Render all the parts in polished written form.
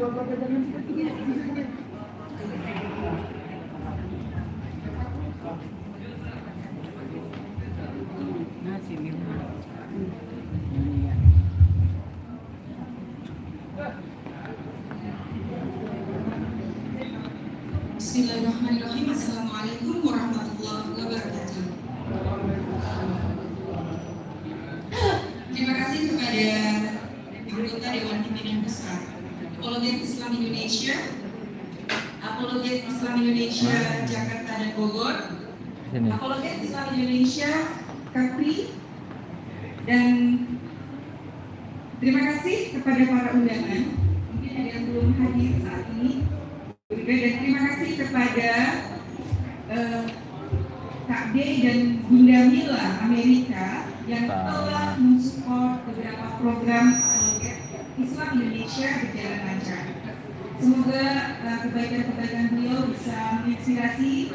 Bismillahirrahmanirrahim. Assalamualaikum warahmatullahi wabarakatuh. Terima kasih kepada anggota Dewan Pimpinan Besar Apologet Islam Indonesia, Apologet Islam Indonesia Jakarta dan Bogor, Apologet Islam Indonesia Kapri, dan terima kasih kepada para undangan. Mungkin ada yang belum hadir saat ini. Dan terima kasih kepada Kak D dan Bunda Mila Amerika yang telah mensupport beberapa program Islam Indonesia berjalan lancar. Semoga kebaikan-kebaikan beliau bisa menginspirasi,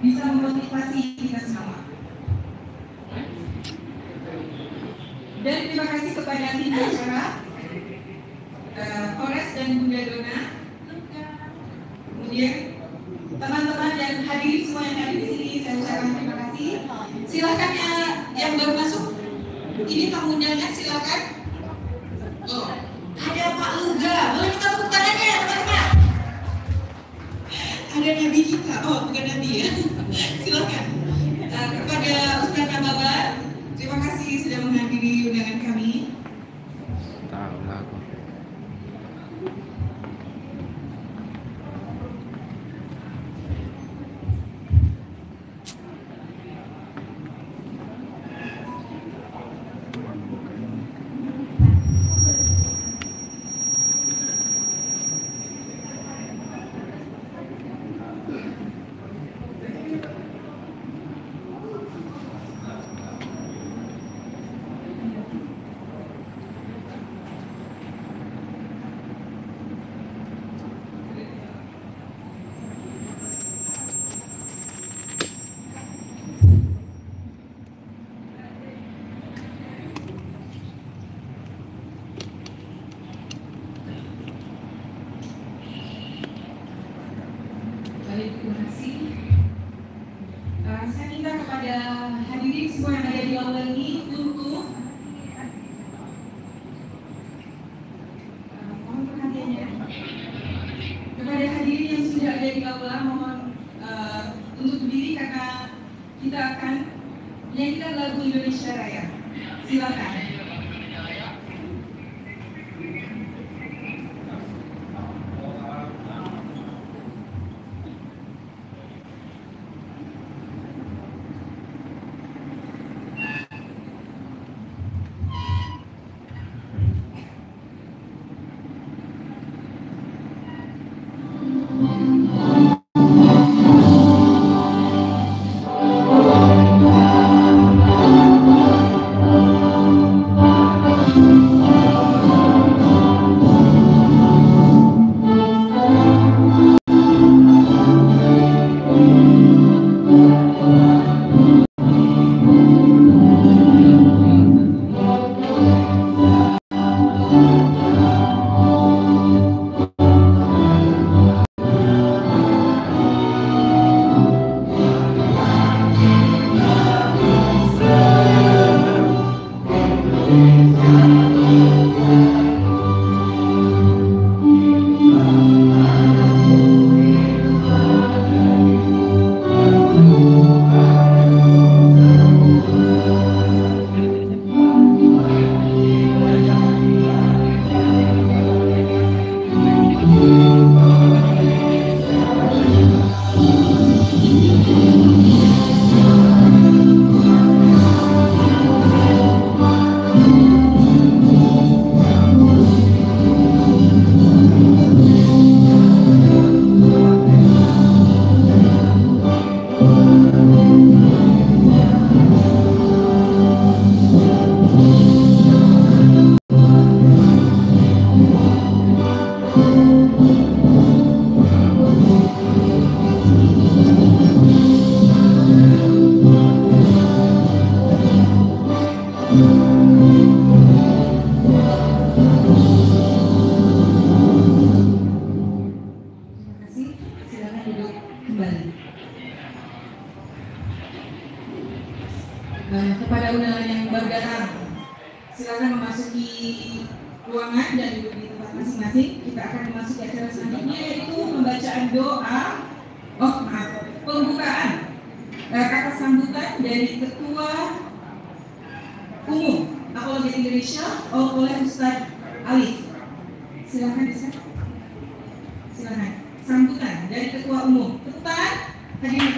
bisa memotivasi kita semua. Dan terima kasih kepada tim acara, Polres dan Bunda Dona. Kemudian teman-teman dan hadirin semua yang hadir di sini, saya ucapkan terima kasih. Silakan yang baru masuk. Ini tamu undangan, silakan. Oh, ada Pak Luga. Boleh kita tepuk tangannya ya teman-teman. Ada Nabi kita. Oh, bukan Nabi ya. Silakan. Kepada Ustaz Nababan, terima kasih sudah menghadiri undangan kami. Tahu lah. Terima kasih. Saya minta kepada hadirin semua yang ada di aula ini untuk mohon perhatiannya. Kepada hadirin yang sudah ada di aula, mohon untuk berdiri karena kita akan menyanyikan lagu Indonesia Raya. Silakan. memasuki ruangan dan duduk di tempat masing-masing. Kita akan memasuki acara selanjutnya, yaitu pembacaan doa. Pembukaan kata sambutan dari Ketua Umum Apologet Indonesia oleh Ustadz Alif. Silakan Ustaz. Silakan. Sambutan dari Ketua Umum. Tepuk tangan. Hadirin.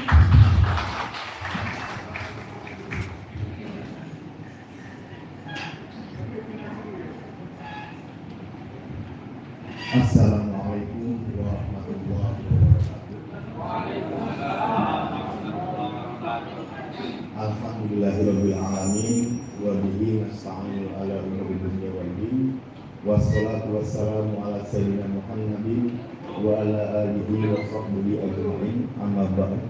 Assalamualaikum warahmatullahi wabarakatuh. Alhamdulillahirabbil alamin wa bihi nasta'inu ala umuri dunya wal din. Wassalatu wassalamu ala sayyidina Muhammadin wa ala alihi wa sahbihi ajma'in. Amma ba'd.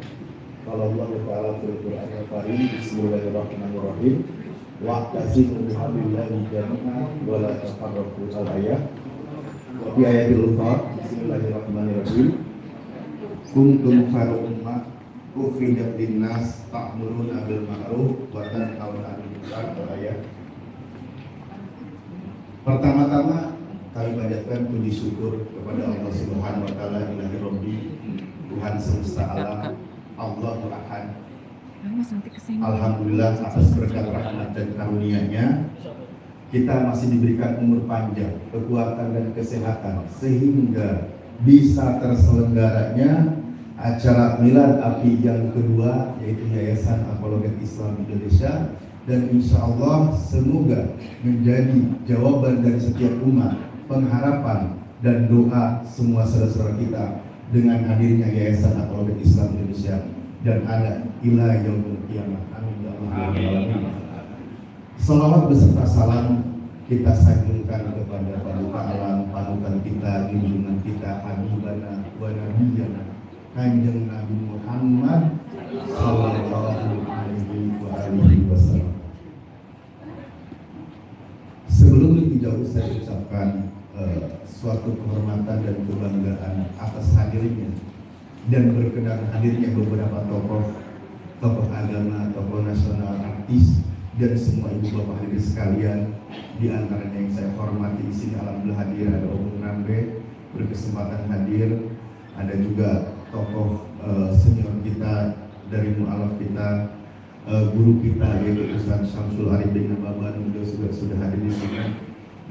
Qala Allah Ta'ala fil Qur'anil Karim, bismillahirrahmanirrahim. Wa'tasimu bihablillahi jami'an wa la tafarraqu. Al-ayat. Wa fi ayatil ukhra, bismillahirrahmanirrahim. Kuntum khairu ummah ukhrijat linnas ta'muruna bil ma'ruf wa tanhauna 'anil munkar. Ayat. Pertama-tama kami panjatkan puji syukur kepada Allah Subhanahu wa taala, Ilahi Rabbi, Tuhan semesta alam, Allahul Ahad. Alhamdulillah atas berkat rahmat dan karunia-Nya kita masih diberikan umur panjang, kekuatan dan kesehatan sehingga bisa terselenggaranya acara Milad Api yang kedua, yaitu Yayasan Apologet Islam Indonesia, dan insya Allah semoga menjadi jawaban dari setiap umat, pengharapan dan doa semua saudara-saudara kita dengan hadirnya Yayasan Apologet Islam Indonesia dan ada ila yaumil qiyamah. Amin ya rabbal alamin. Salawat beserta salam kita sanjungkan kepada paduka alam, panutan kita, junjungan kita, habibana wa nabiyana Kanjeng Nabi Muhammad sallallahu alaihi wasallam. Sebelum lebih jauh saya ucapkan suatu kehormatan dan kebanggaan atas hadirnya dan berkenan hadirnya beberapa tokoh agama, tokoh nasional, artis, dan semua ibu bapak hadirin sekalian. Di antaranya yang saya hormati di sini alhamdulillah hadir ada Om Rambe berkesempatan hadir, ada juga tokoh senior kita dari mualaf kita, guru kita yaitu Ustaz Syamsul Arif bin Nababan juga sudah hadir di sini,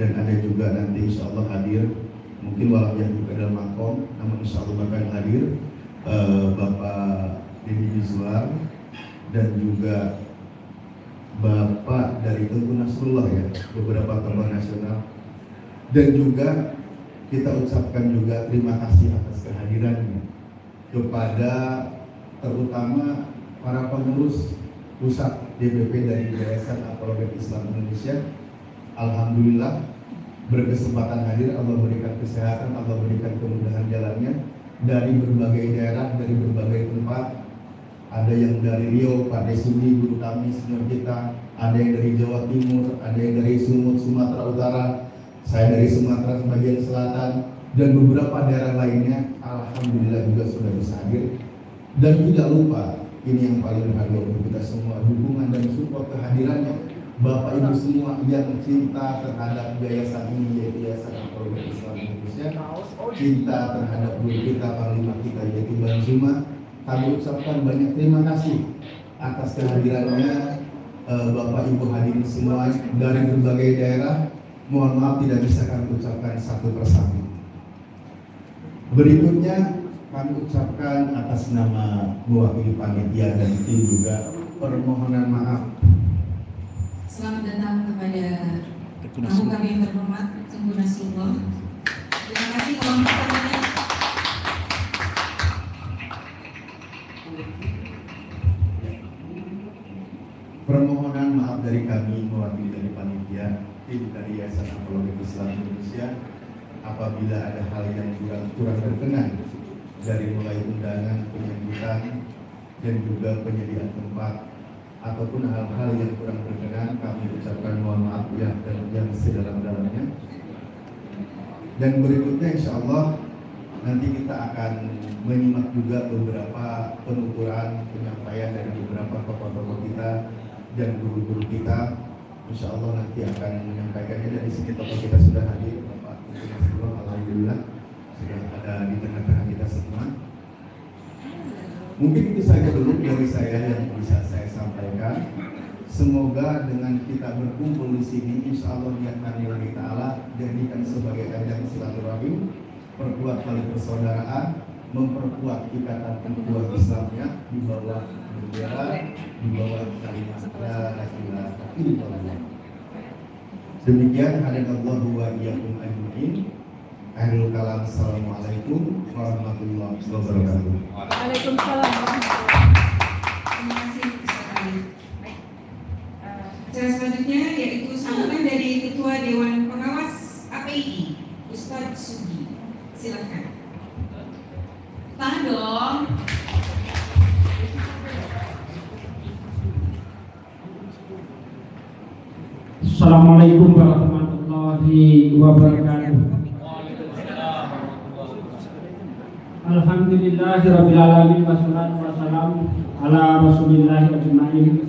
dan ada juga nanti insya Allah hadir mungkin walau yang juga dalam makom, namun insya Allah bakal hadir Bapak Deddy Mizwar dan juga Bapak dari Tengku Nasrullah, ya, beberapa tokoh nasional, dan juga kita ucapkan juga terima kasih atas kehadirannya kepada terutama para pengurus pusat DPP dari Yayasan Apologet Islam Indonesia. Alhamdulillah berkesempatan hadir, Allah berikan kesehatan, Allah berikan kemudahan jalannya dari berbagai daerah, dari berbagai tempat. Ada yang dari Riau, Pak Desuni, guru kami, senior kita. Ada yang dari Jawa Timur, ada yang dari Sumut, Sumatera Utara. Saya dari Sumatera sebagian selatan, dan beberapa daerah lainnya. Alhamdulillah juga sudah bisa hadir. Dan tidak lupa, ini yang paling berharga untuk kita semua, dukungan dan support kehadirannya Bapak Ibu semua yang cinta terhadap yayasan ini, yaitu Yayasan Apologet Islam Indonesia, cinta terhadap guru kita, panglima kita, yaitu Bang Zuma. Kami ucapkan banyak terima kasih atas kehadirannya Bapak Ibu hadirin semua dari berbagai daerah. Mohon maaf tidak bisa kami ucapkan satu persatu. Berikutnya kami ucapkan atas nama mewakili panitia dan tim juga permohonan maaf. Selamat datang kepada tamu kami yang terhormat, Tengku Nasrullah. Terima kasih kawan-kawan. Permohonan maaf dari kami mewakili dari panitia tim dari Yayasan Apologet Islam Indonesia apabila ada hal yang kurang berkenan dari mulai undangan, penyambutan, dan juga penyediaan tempat ataupun hal-hal yang kurang berkenan. Kami ucapkan mohon maaf yang sedalam-dalamnya. Dan berikutnya insya Allah nanti kita akan menyimak juga beberapa penuturan penyampaian dari beberapa tokoh-tokoh kita dan guru-guru kita Insya Allah nanti akan menyampaikannya. Dari sini tokoh kita sudah hadir, Bapak Ibu, alhamdulillah sudah ada di tengah-tengah kita semua. Mungkin itu saja dulu dari saya yang bisa saya sampaikan. Semoga dengan kita berkumpul di sini, insya Allah niatkan lillahi ta'ala, jadikan sebagai ajang silaturahim, perkuat tali persaudaraan, memperkuat ikatan ukhuwah Islamnya di bawah bendera, di bawah kalimat la ilaha illallah. Demikian hadallahu wa iyyakum ajmain. Akhirul kalam, assalamualaikum warahmatullahi wabarakatuh. Waalaikumsalam. Terima kasih Ustaz Ali. Baik. Acara selanjutnya yaitu sambutan dari Ketua Dewan Pengawas API, Ustaz Sugi. Silakan. Tahan dong. Assalamualaikum warahmatullahi wabarakatuh. Alhamdulillahirabbil alamin wassalatu wassalamu ala rasulillahi ajmain.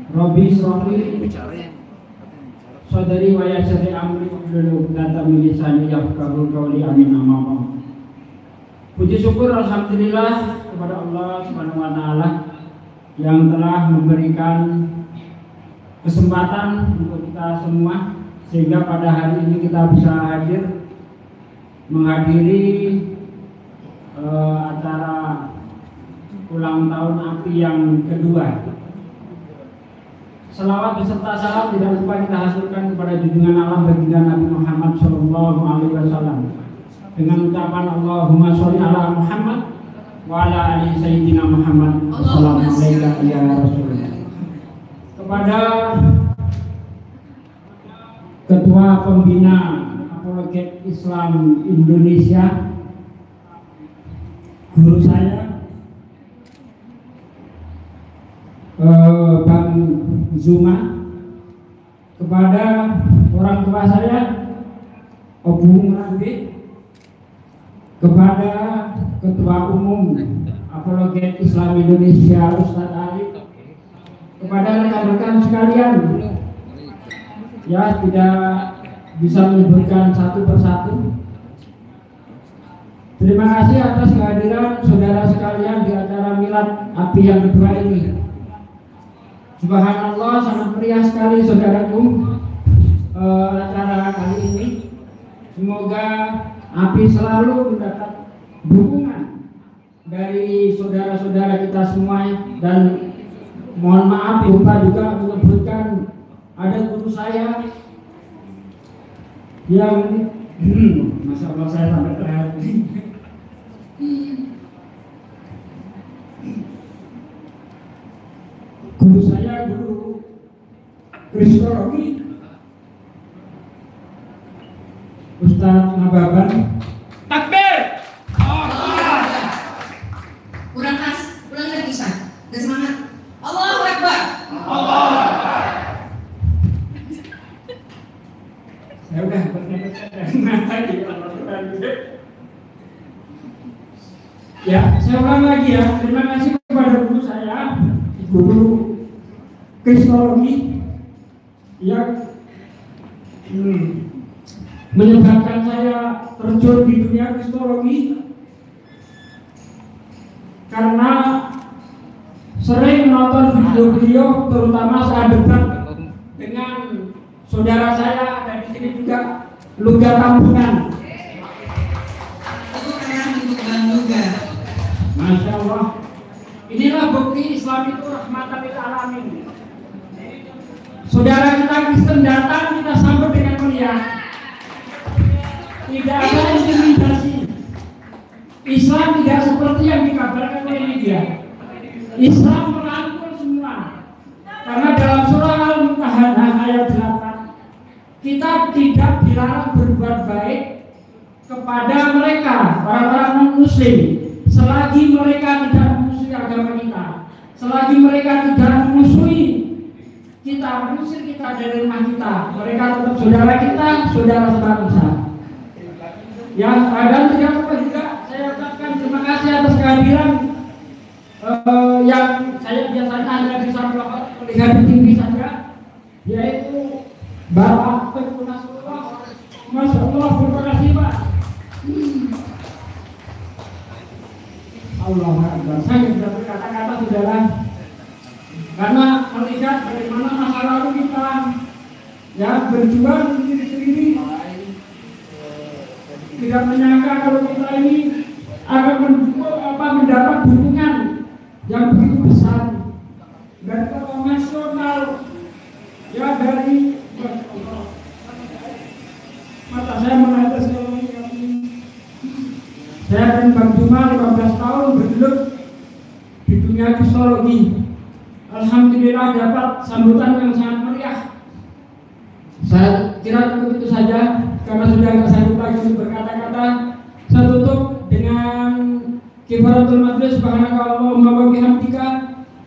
Rabbi shrahli sadri wa yassir li amri wahlul 'uqdatam min lisani yafqahu qawli. Amin. Amma ba'd. Puji syukur alhamdulillah kepada Allah Subhanahu wa taala yang telah memberikan kesempatan untuk kita semua sehingga pada hari ini kita bisa hadir menghadiri acara ulang tahun API yang kedua. Selawat beserta salam tidak lupa kita hasilkan kepada junjungan alam baginda Nabi Muhammad SAW dengan ucapan Allahumma sholli ala Muhammad wa ala ali sayyidina Muhammad. Assalamualaikum ya Rasulullah. Kepada Ketua Pembina Apologet Islam Indonesia, guru saya Bang Zuma, kepada orang tua saya Obu Murabbi, kepada Ketua Umum Apologet Islam Indonesia Ustadz Ali, kepada rekan-rekan sekalian, ya tidak bisa menyebutkan satu persatu. Terima kasih atas kehadiran saudara sekalian di acara milad API yang kedua ini. Subhanallah, sangat meriah sekali saudaraku acara kali ini. Semoga API selalu mendapat dukungan dari saudara-saudara kita semua. Dan mohon maaf lupa juga menyebutkan ada guru saya yang Masya Allah saya sampai terhati. Guru saya guru kristologi Ustadz Nababan. Takbir. Kurang keras, ulang lagi Ustaz. Udah semangat. Allahu Akbar. Allahu Akbar. Ya udah, tadi ya, saya ulang lagi ya. Terima kasih kepada guru saya, guru kristologi yang menyebabkan saya terjun di dunia kristologi karena sering menonton video-video, terutama saat debat dengan saudara saya ada di sini juga, Luga Tambunan. Itu keren untuk Bang Luga. Masya Allah. Inilah bukti Islam itu rahmatan lil alamin. Saudara kita Kristen datang, kita sambut dengan meriah. Tidak ada intimidasi. Islam tidak seperti yang dikabarkan oleh media. Islam merangkul semua. Karena dalam surah Al-Mumtahanah ayat 8, kita tidak dilarang berbuat baik kepada mereka, orang-orang non-muslim, selagi mereka tidak memusuhi agama kita, selagi mereka tidak memusuhi kita, mengusir kita dari rumah kita. Mereka tetap saudara kita, saudara sebangsa. Ya, dan tidak lupa juga saya ucapkan terima kasih atas kehadiran yang saya biasanya hanya bisa melihat di TV saja, yaitu Bapak Tengku Nasrullah. Masya Allah, terima kasih Pak. Allah Akbar. Saya tidak berkata-kata saudara, karena melihat bagaimana masa lalu kita ya berjuang sendiri-sendiri, tidak menyangka kalau kita ini akan mendapat dukungan yang begitu besar dari tokoh nasional, ya dari mata saya menetes kalau ini. Saya dan Bang Juma 15 tahun bergelut di dunia psikologi. Alhamdulillah dapat sambutan yang sangat meriah. Saya kira cukup itu saja karena sudah nggak sanggup lagi untuk berkata-kata. Saya tutup dengan kifaratul majlis. Subhanakallahumma wa bihamdika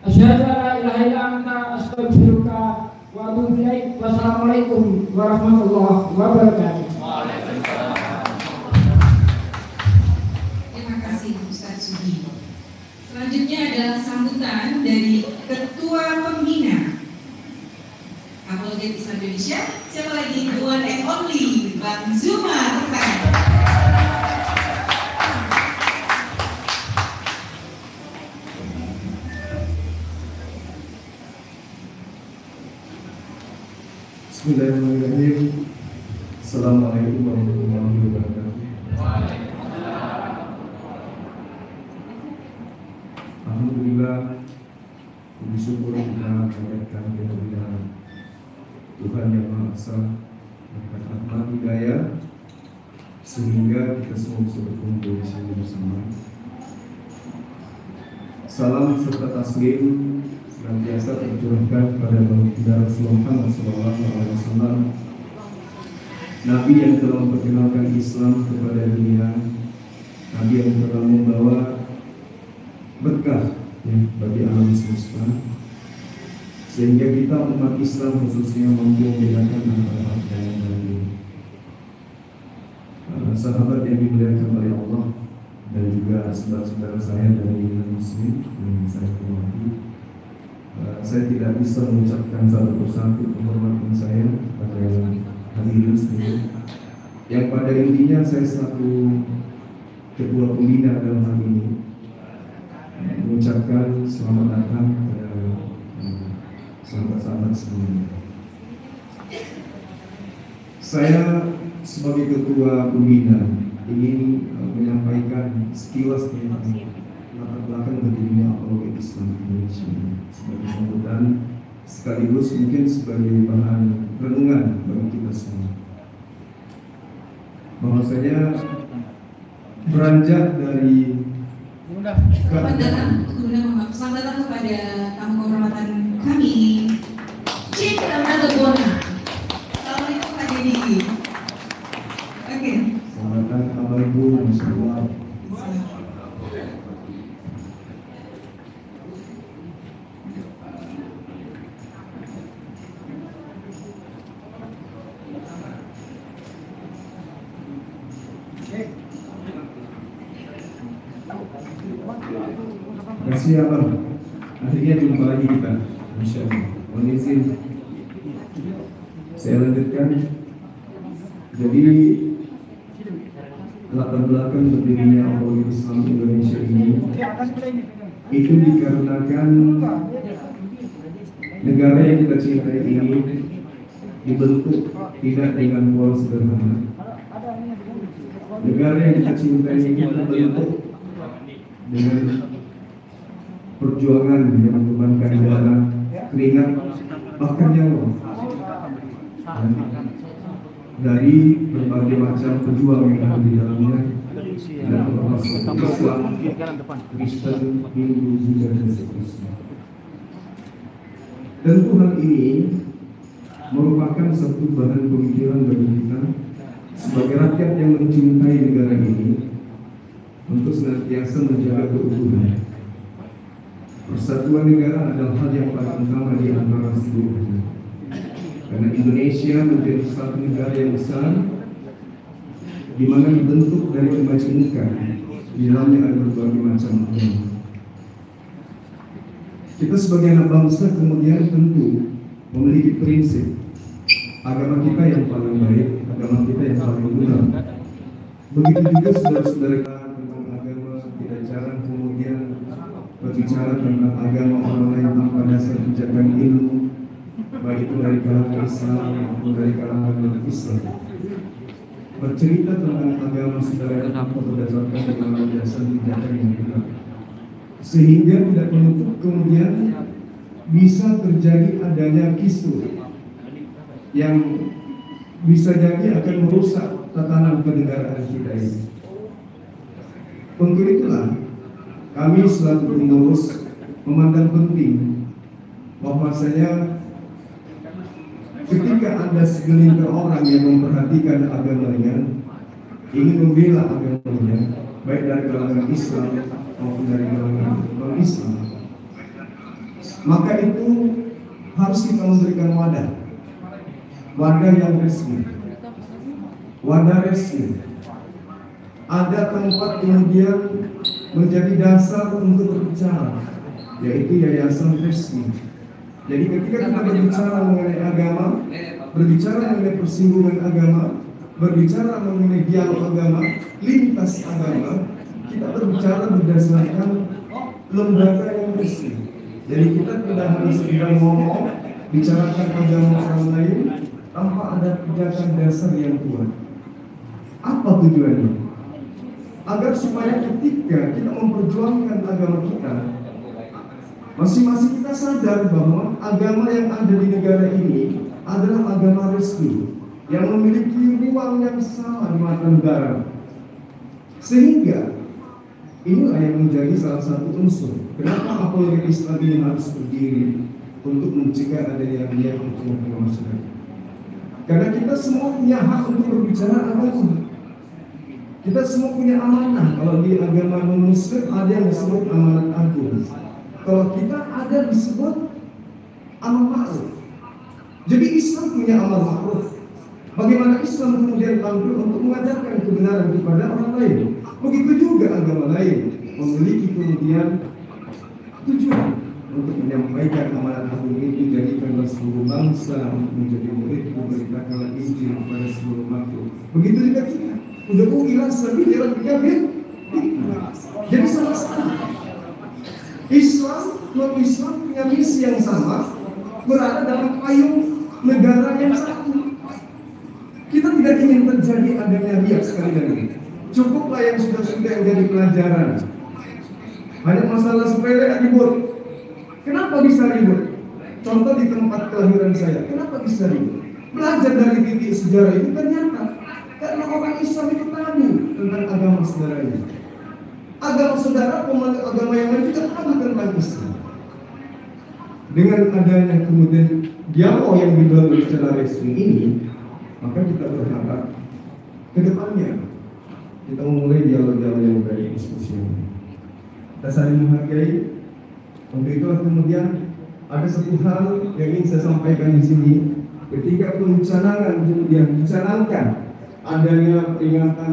asyhadu an la ilaha illa anta astaghfiruka wa atubu ilaik. Wassalamualaikum warahmatullahi wabarakatuh. Terima kasih Ustaz Sudi. Selanjutnya adalah sambutan dari Ketua Pembina Apologet Islam Indonesia. Siapa lagi? The one and only Bang Zuma. Bismillahirrahmanirrahim. Assalamualaikum warahmatullahi wabarakatuh. Alhamdulillah, puji syukur kita panjatkan kepada Tuhan Yang Maha Esa berkat rahmat hidayah sehingga kita semua bisa berkumpul di sini bersama. Salam serta taslim senantiasa tercurahkan kepada Baginda Rasulullah Muhammad SAW, Nabi yang telah memperkenalkan Islam kepada dunia, Nabi yang telah membawa berkah ya, bagi alam semesta, sehingga kita umat Islam khususnya mampu membedakan antara hak dan batil. Sahabat yang dimuliakan oleh Allah dan juga saudara-saudara saya dari Muslim yang saya hormati, saya tidak bisa mengucapkan satu persatu penghormatan saya pada hadirin sendiri. Yang pada intinya saya selaku ketua pembina dalam hal ini mengucapkan selamat datang kepada sahabat-sahabat semuanya. Saya sebagai ketua pembina ingin menyampaikan sekilas tentang latar belakang berdirinya Apologet Islam Indonesia sebagai sambutan sekaligus mungkin sebagai bahan renungan bagi kita semua. Bahwasanya beranjak dari Selamat datang kepada tamu kehormatan kami, Cik Ramado Bona. Assalamualaikum Pak Dedi. Oke. Selamat datang Bapak Ibu, Masya Allah. Terima kasih Abang. Akhirnya jumpa lagi kita. Masya Allah. Mohon izin saya lanjutkan. Jadi latar belakang berdirinya Apologet Islam Indonesia ini itu dikarenakan negara yang kita cintai ini dibentuk tidak dengan pola sederhana. Negara yang kita cintai ini terbentuk dengan perjuangan yang mengorbankan darah, keringat, bahkan nyawa dari berbagai macam pejuang yang ada di dalamnya, dan termasuk Islam, Kristen, Hindu, Buddha, dan seterusnya. Tentu hal ini merupakan satu bahan pemikiran bagi kita sebagai rakyat yang mencintai negara ini untuk senantiasa menjaga keutuhan. Persatuan negara adalah hal yang paling utama di antara seluruhnya. Karena Indonesia menjadi satu negara yang besar, di mana dibentuk dari kemajemukan, di dalamnya ada berbagai macam agama. Kita sebagai anak bangsa kemudian tentu memiliki prinsip agama kita yang paling baik, agama kita yang paling benar. Begitu juga saudara-saudara tentang agama, kita jarang kemudian berbicara tentang agama orang lain tanpa dasar pijakan ilmu, baik itu dari kalangan Islam maupun dari kalangan non-Islam. Bercerita tentang agama saudara tanpa berdasarkan dengan dasar pijakan yang benar, sehingga tidak menutup kemudian bisa terjadi adanya kisru yang bisa jadi akan merusak tatanan kenegaraan kita ini. Untuk itulah kami selaku pengurus memandang penting bahwasanya ketika ada segelintir orang yang memperhatikan agamanya, ingin membela agamanya, baik dari kalangan Islam maupun dari kalangan non-Islam, maka itu harus kita memberikan wadah yang resmi, wadah resmi. Ada tempat kemudian menjadi dasar untuk berbicara, yaitu yayasan resmi. Jadi ketika kita berbicara mengenai agama, berbicara mengenai persinggungan agama, berbicara mengenai dialog agama, lintas agama, kita berbicara berdasarkan lembaga yang resmi. Jadi kita tidak hanya sekedar ngomong, bicarakan agama orang lain tanpa ada pijakan dasar yang kuat. Apa tujuannya? Agar supaya ketika kita memperjuangkan agama kita, masing-masing kita sadar bahwa agama yang ada di negara ini adalah agama resmi yang memiliki ruang yang sama di mata negara. Sehingga inilah yang menjadi salah satu unsur kenapa apologet Islam ini harus berdiri untuk mencegah adanya dia di tengah masyarakat. Karena kita semua punya hak untuk berbicara agama. Kita semua punya amanah. Kalau di agama non-Muslim ada yang disebut amanat agung. Kalau kita ada disebut amal ma'ruf. Jadi Islam punya amal ma'ruf. Bagaimana Islam kemudian tampil untuk mengajarkan kebenaran kepada orang lain. Begitu juga agama lain memiliki kemudian tujuan untuk menyampaikan amanat agung itu, jadikanlah seluruh bangsa untuk menjadi murid, memberitakanlah Injil kepada seluruh makhluk. Begitu juga kita. Udah ilah sabi jalan kabir. Jadi sama-sama. Islam, non-Islam punya misi yang sama, berada dalam payung negara yang satu. Kita tidak ingin terjadi adanya riak sekali lagi. Cukuplah yang sudah jadi pelajaran. Hanya masalah sepele ribut. Kenapa bisa ribut? Contoh di tempat kelahiran saya. Kenapa bisa ribut? Belajar dari titik sejarah itu ternyata karena orang Islam itu tahu tentang agama saudaranya. Agama saudara, pemeluk agama yang lain juga tahu tentang Islam. Dengan adanya kemudian dialog yang dibangun secara resmi ini, maka kita berharap ke depannya kita memulai dialog-dialog yang baik, diskusi yang baik. Kita saling menghargai. Untuk itulah kemudian ada satu hal yang ingin saya sampaikan di sini. Ketika pencanangan kemudian dicanangkan adanya peringatan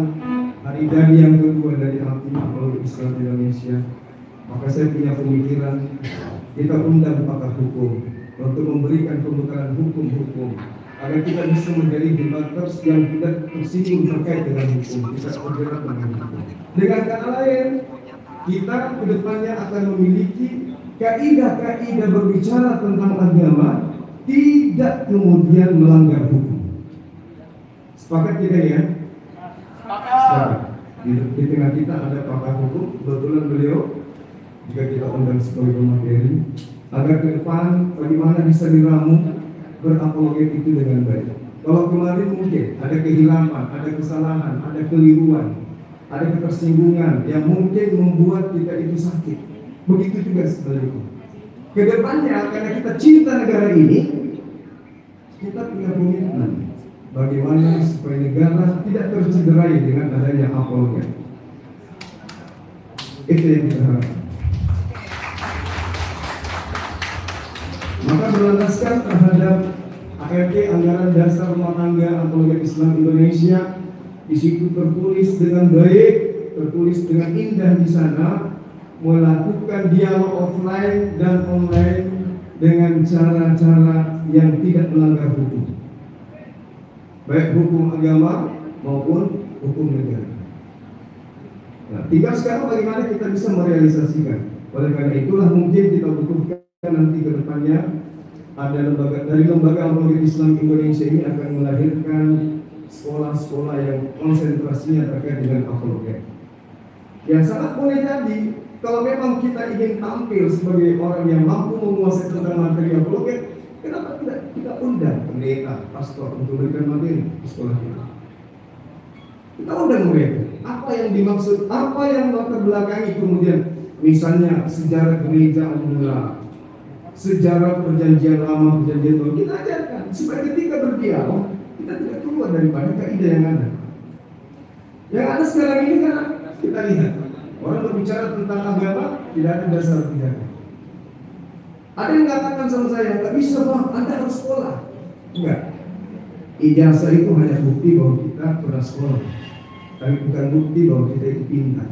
Hari Dani yang kedua dari Apologet Islam Indonesia, maka saya punya pemikiran kita undang pakar hukum untuk memberikan pembenaran hukum-hukum agar kita bisa menjadi debaters yang tidak tersinggung terkait dengan hukum, tidak bergerak dengan hukum. Dengan kata lain, kita kedepannya akan memiliki kaidah-kaidah berbicara tentang agama, tidak kemudian melanggar hukum. Sepakat tidak ya? Sepakat. Di tengah kita ada pakar hukum, kebetulan beliau jika kita undang sebagai pemateri, agar ke depan bagaimana bisa diramu berapologet itu dengan baik. Kalau kemarin mungkin ada kehilangan, ada kesalahan, ada keliruan, ada ketersinggungan yang mungkin membuat kita itu sakit. Begitu juga sebaliknya. Kedepannya karena kita cinta negara ini, kita punya komitmen bagaimana supaya negara tidak tercederai dengan adanya apologet. Itu yang kita harapkan. Maka berlandaskan terhadap ART Anggaran Dasar Rumah Tangga Apologet Islam Indonesia, di situ tertulis dengan baik, tertulis dengan indah di sana, melakukan dialog offline dan online dengan cara-cara yang tidak melanggar hukum, baik hukum agama maupun hukum negara. Nah, tinggal sekarang bagaimana kita bisa merealisasikan. Oleh karena itulah mungkin kita butuhkan nanti ke depannya ada dari lembaga apologet Islam Indonesia ini akan melahirkan sekolah-sekolah yang konsentrasinya terkait dengan apologet. Ya sangat boleh jadi kalau memang kita ingin tampil sebagai orang yang mampu menguasai tentang materi apologet, kenapa tidak kita undang pendeta, pastor untuk memberikan materi di sekolah kita? Kita undang mereka. Apa yang dimaksud, apa yang latar belakangi kemudian misalnya sejarah gereja mula, sejarah perjanjian lama, perjanjian baru, kita ajarkan supaya ketika berdialog kita tidak keluar daripada kaidah yang ada. Yang ada sekarang ini kan kita lihat orang berbicara tentang agama tidak ada dasar pidana. Ada yang mengatakan sama saya, nggak bisa bang, Anda harus sekolah. Enggak. Ijazah itu hanya bukti bahwa kita pernah sekolah, tapi bukan bukti bahwa kita itu pintar.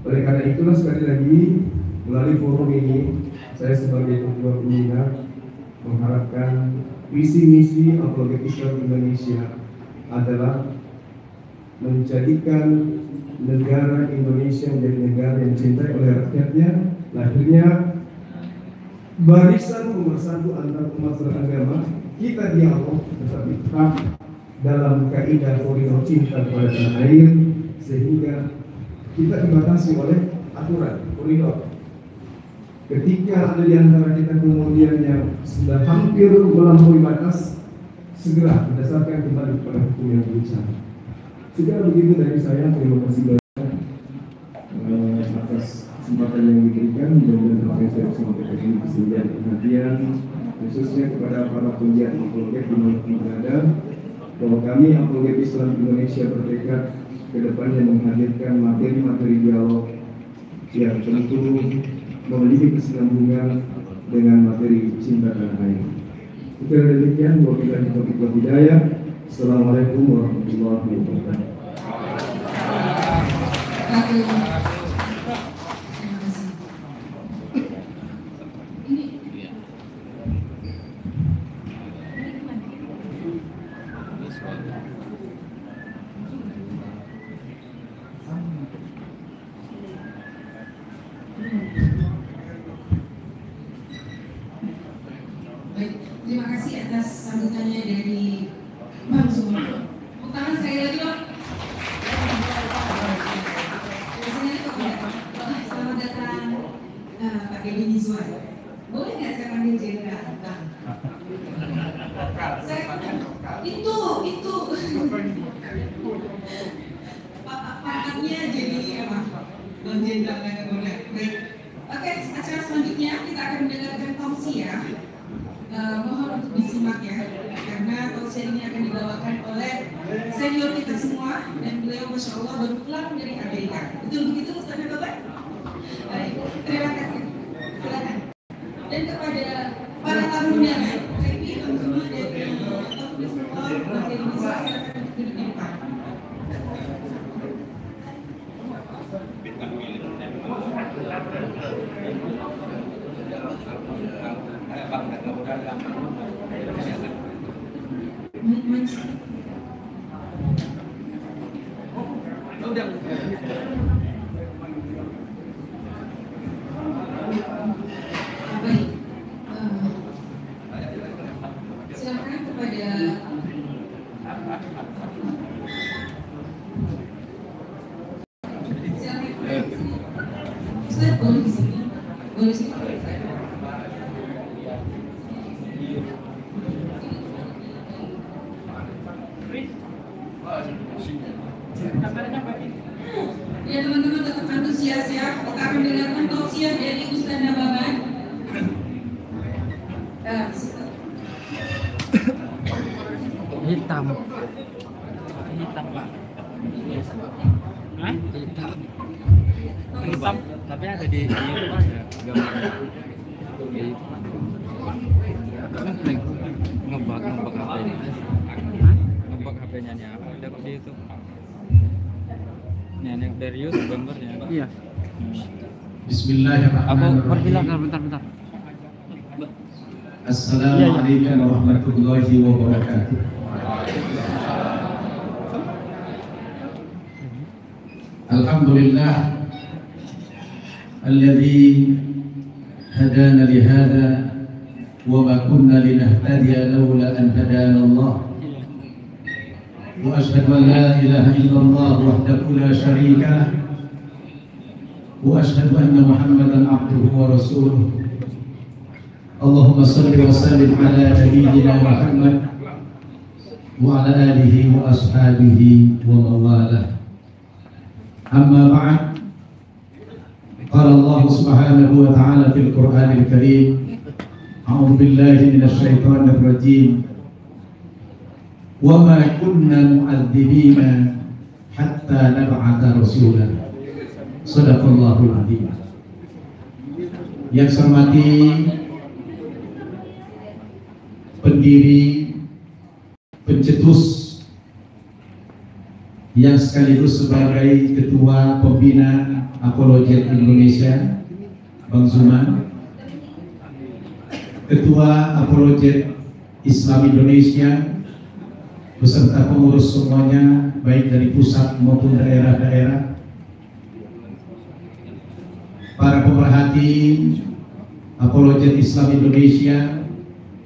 Oleh karena itulah sekali lagi melalui forum ini saya sebagai ketua pembina mengharapkan visi misi apologet Islam Indonesia adalah menjadikan negara Indonesia menjadi negara yang dicintai oleh rakyatnya. Lahirnya barisan pemersatu antar umat beragama, kita dialog tetapi tetap dalam kaidah koridor cinta kepada tanah air, sehingga kita dibatasi oleh aturan koridor. Ketika ada di antara kita kemudian yang sudah hampir melampaui batas, segera berdasarkan kembali kepada hukum yang berbicara. Sudah begitu dari saya, terima kasih banyak atas kesempatan yang diberikan. Mudah-mudahan apa yang saya sampaikan ini bisa menjadi perhatian khususnya kepada para penggiat apologet di mana berada, bahwa kami apologet Islam Indonesia bertekad ke depannya menghadirkan materi-materi dialog yang tentu memiliki kesinambungan dengan materi cinta tanah air. Itu demikian, wabillahi taufiq wal hidayah. Assalamualaikum warahmatullahi wabarakatuh. Baik, terima kasih atas sambutannya dari Bang Sumarno. Tepuk tangan sekali lagi dong. Biasanya itu selamat datang Pak Deddy Mizwar. Boleh nggak saya panggil Jenderal? Itu pakatnya jadi apa? Bang Jenderal nggak boleh. Baik. Oke, acara selanjutnya kita akan mendengarkan tausiah. Mohon untuk disimak ya, karena tausiah ini akan dibawakan oleh senior kita semua dan beliau Masya Allah baru pulang dari Amerika. Betul begitu Ustaz Bapak? Baik, terima kasih. Silakan. Dan kepada para tamu undangan, kami semua dari Taufik Sultan dari Indonesia silakan duduk di depan. Baik, silakan kepada Ustaz, boleh di sini, boleh di sini. Ya teman-teman tetap antusias ya. Kita akan dengarkan tausiah dari Ustaz Nababan. Hitam Pak. Hah? Hitam tapi ada di apa ya gambar ngebak HP-nya nya apa ada kok di itu. Ini dari YouTube gambarnya. Iya. Bismillahirrahmanirrahim. bentar. Assalamualaikum warahmatullahi wabarakatuh. Alhamdulillah alladzi hadana li hadha wa ma kunna linahtadiya laula an hadana Allah. Wa ashhadu an la ilaha illallah wahdahu la syarika lah. Wa ashhadu anna Muhammadan abduhu wa rasuluh. Allahumma salli wa sallim ala nabiyyina Muhammad wa ala alihi wa ashabihi wa mawalah. Amma ba'd. Qala Allah subhanahu wa ta'ala fil Qur'anil Karim, a'udzu billahi minasy syaithanir rajim. Wa ma kunna mu'adzibina hatta nab'atha rasulan. Shadaqallahul adzim. Yang saya hormati pendiri, pencetus yang sekaligus sebagai ketua pembina Apologet Indonesia, Bang Zuman, ketua Apologet Islam Indonesia, beserta pengurus semuanya, baik dari pusat maupun daerah-daerah, para pemerhati Apologet Islam Indonesia,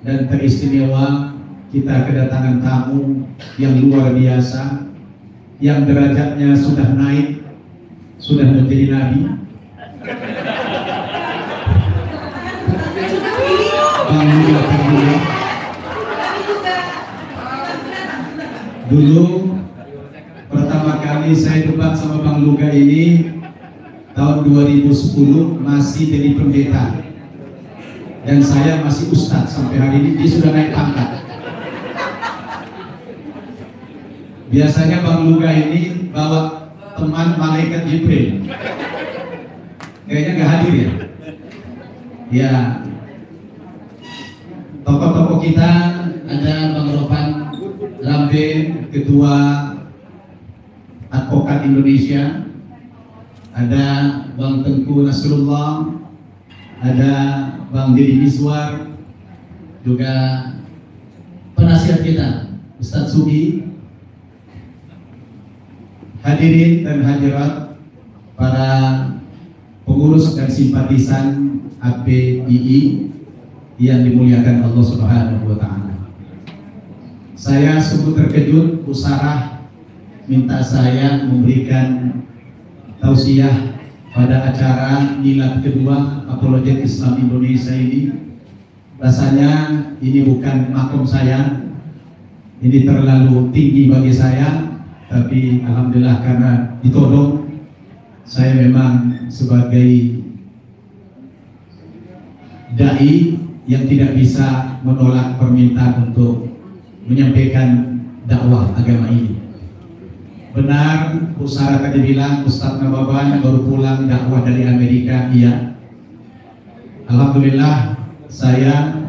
dan teristimewa kita kedatangan tamu yang luar biasa, yang derajatnya sudah naik, sudah menjadi nabi. Dulu pertama kali saya debat sama Bang Luga ini tahun 2010, masih jadi pendeta. Dan saya masih ustadz sampai hari ini. Dia sudah naik pangkat. Biasanya Bang Luga ini bawa teman malaikat Jibril. Kayaknya nggak hadir ya. Ya, tokoh-tokoh kita ada Bang Ropan Rambe, ketua Advokat Indonesia, ada Bang Tengku Nasrullah, ada Bang Deddy Miswar, juga penasihat kita Ustadz Sugi, hadirin dan hadirat, para pengurus dan simpatisan APII yang dimuliakan Allah Subhanahu wa Ta'ala. Saya sungguh terkejut, Usarah minta saya memberikan tausiah pada acara milad kedua Apologet Islam Indonesia ini. Rasanya ini bukan makom saya, ini terlalu tinggi bagi saya, tapi alhamdulillah karena ditodong, saya memang sebagai dai yang tidak bisa menolak permintaan untuk menyampaikan dakwah agama ini. Benar, Usara tadi bilang Ustadz Nababan baru pulang dakwah dari Amerika. Iya, alhamdulillah saya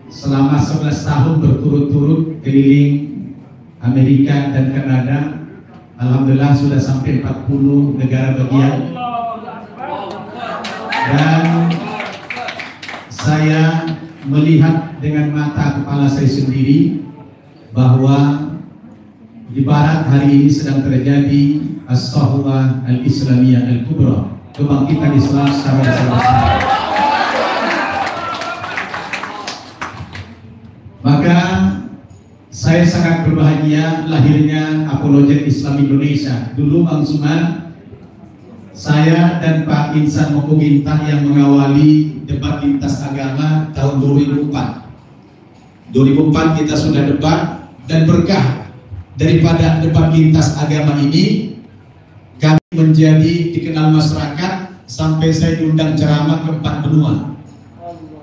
selama 11 tahun berturut-turut keliling Amerika dan Kanada. Alhamdulillah sudah sampai 40 negara bagian. Dan saya melihat dengan mata kepala saya sendiri bahwa di Barat hari ini sedang terjadi as-sahwah al-islamiyah al-kubra, kebangkitan Islam secara besar-besaran. Maka saya sangat berbahagia lahirnya Apologet Islam Indonesia. Dulu Bang Zuman, saya dan Pak Insan Mokobintah yang mengawali debat lintas agama tahun 2004. 2004 kita sudah debat, dan berkah daripada debat lintas agama ini kami menjadi dikenal masyarakat sampai saya diundang ceramah ke 4 benua.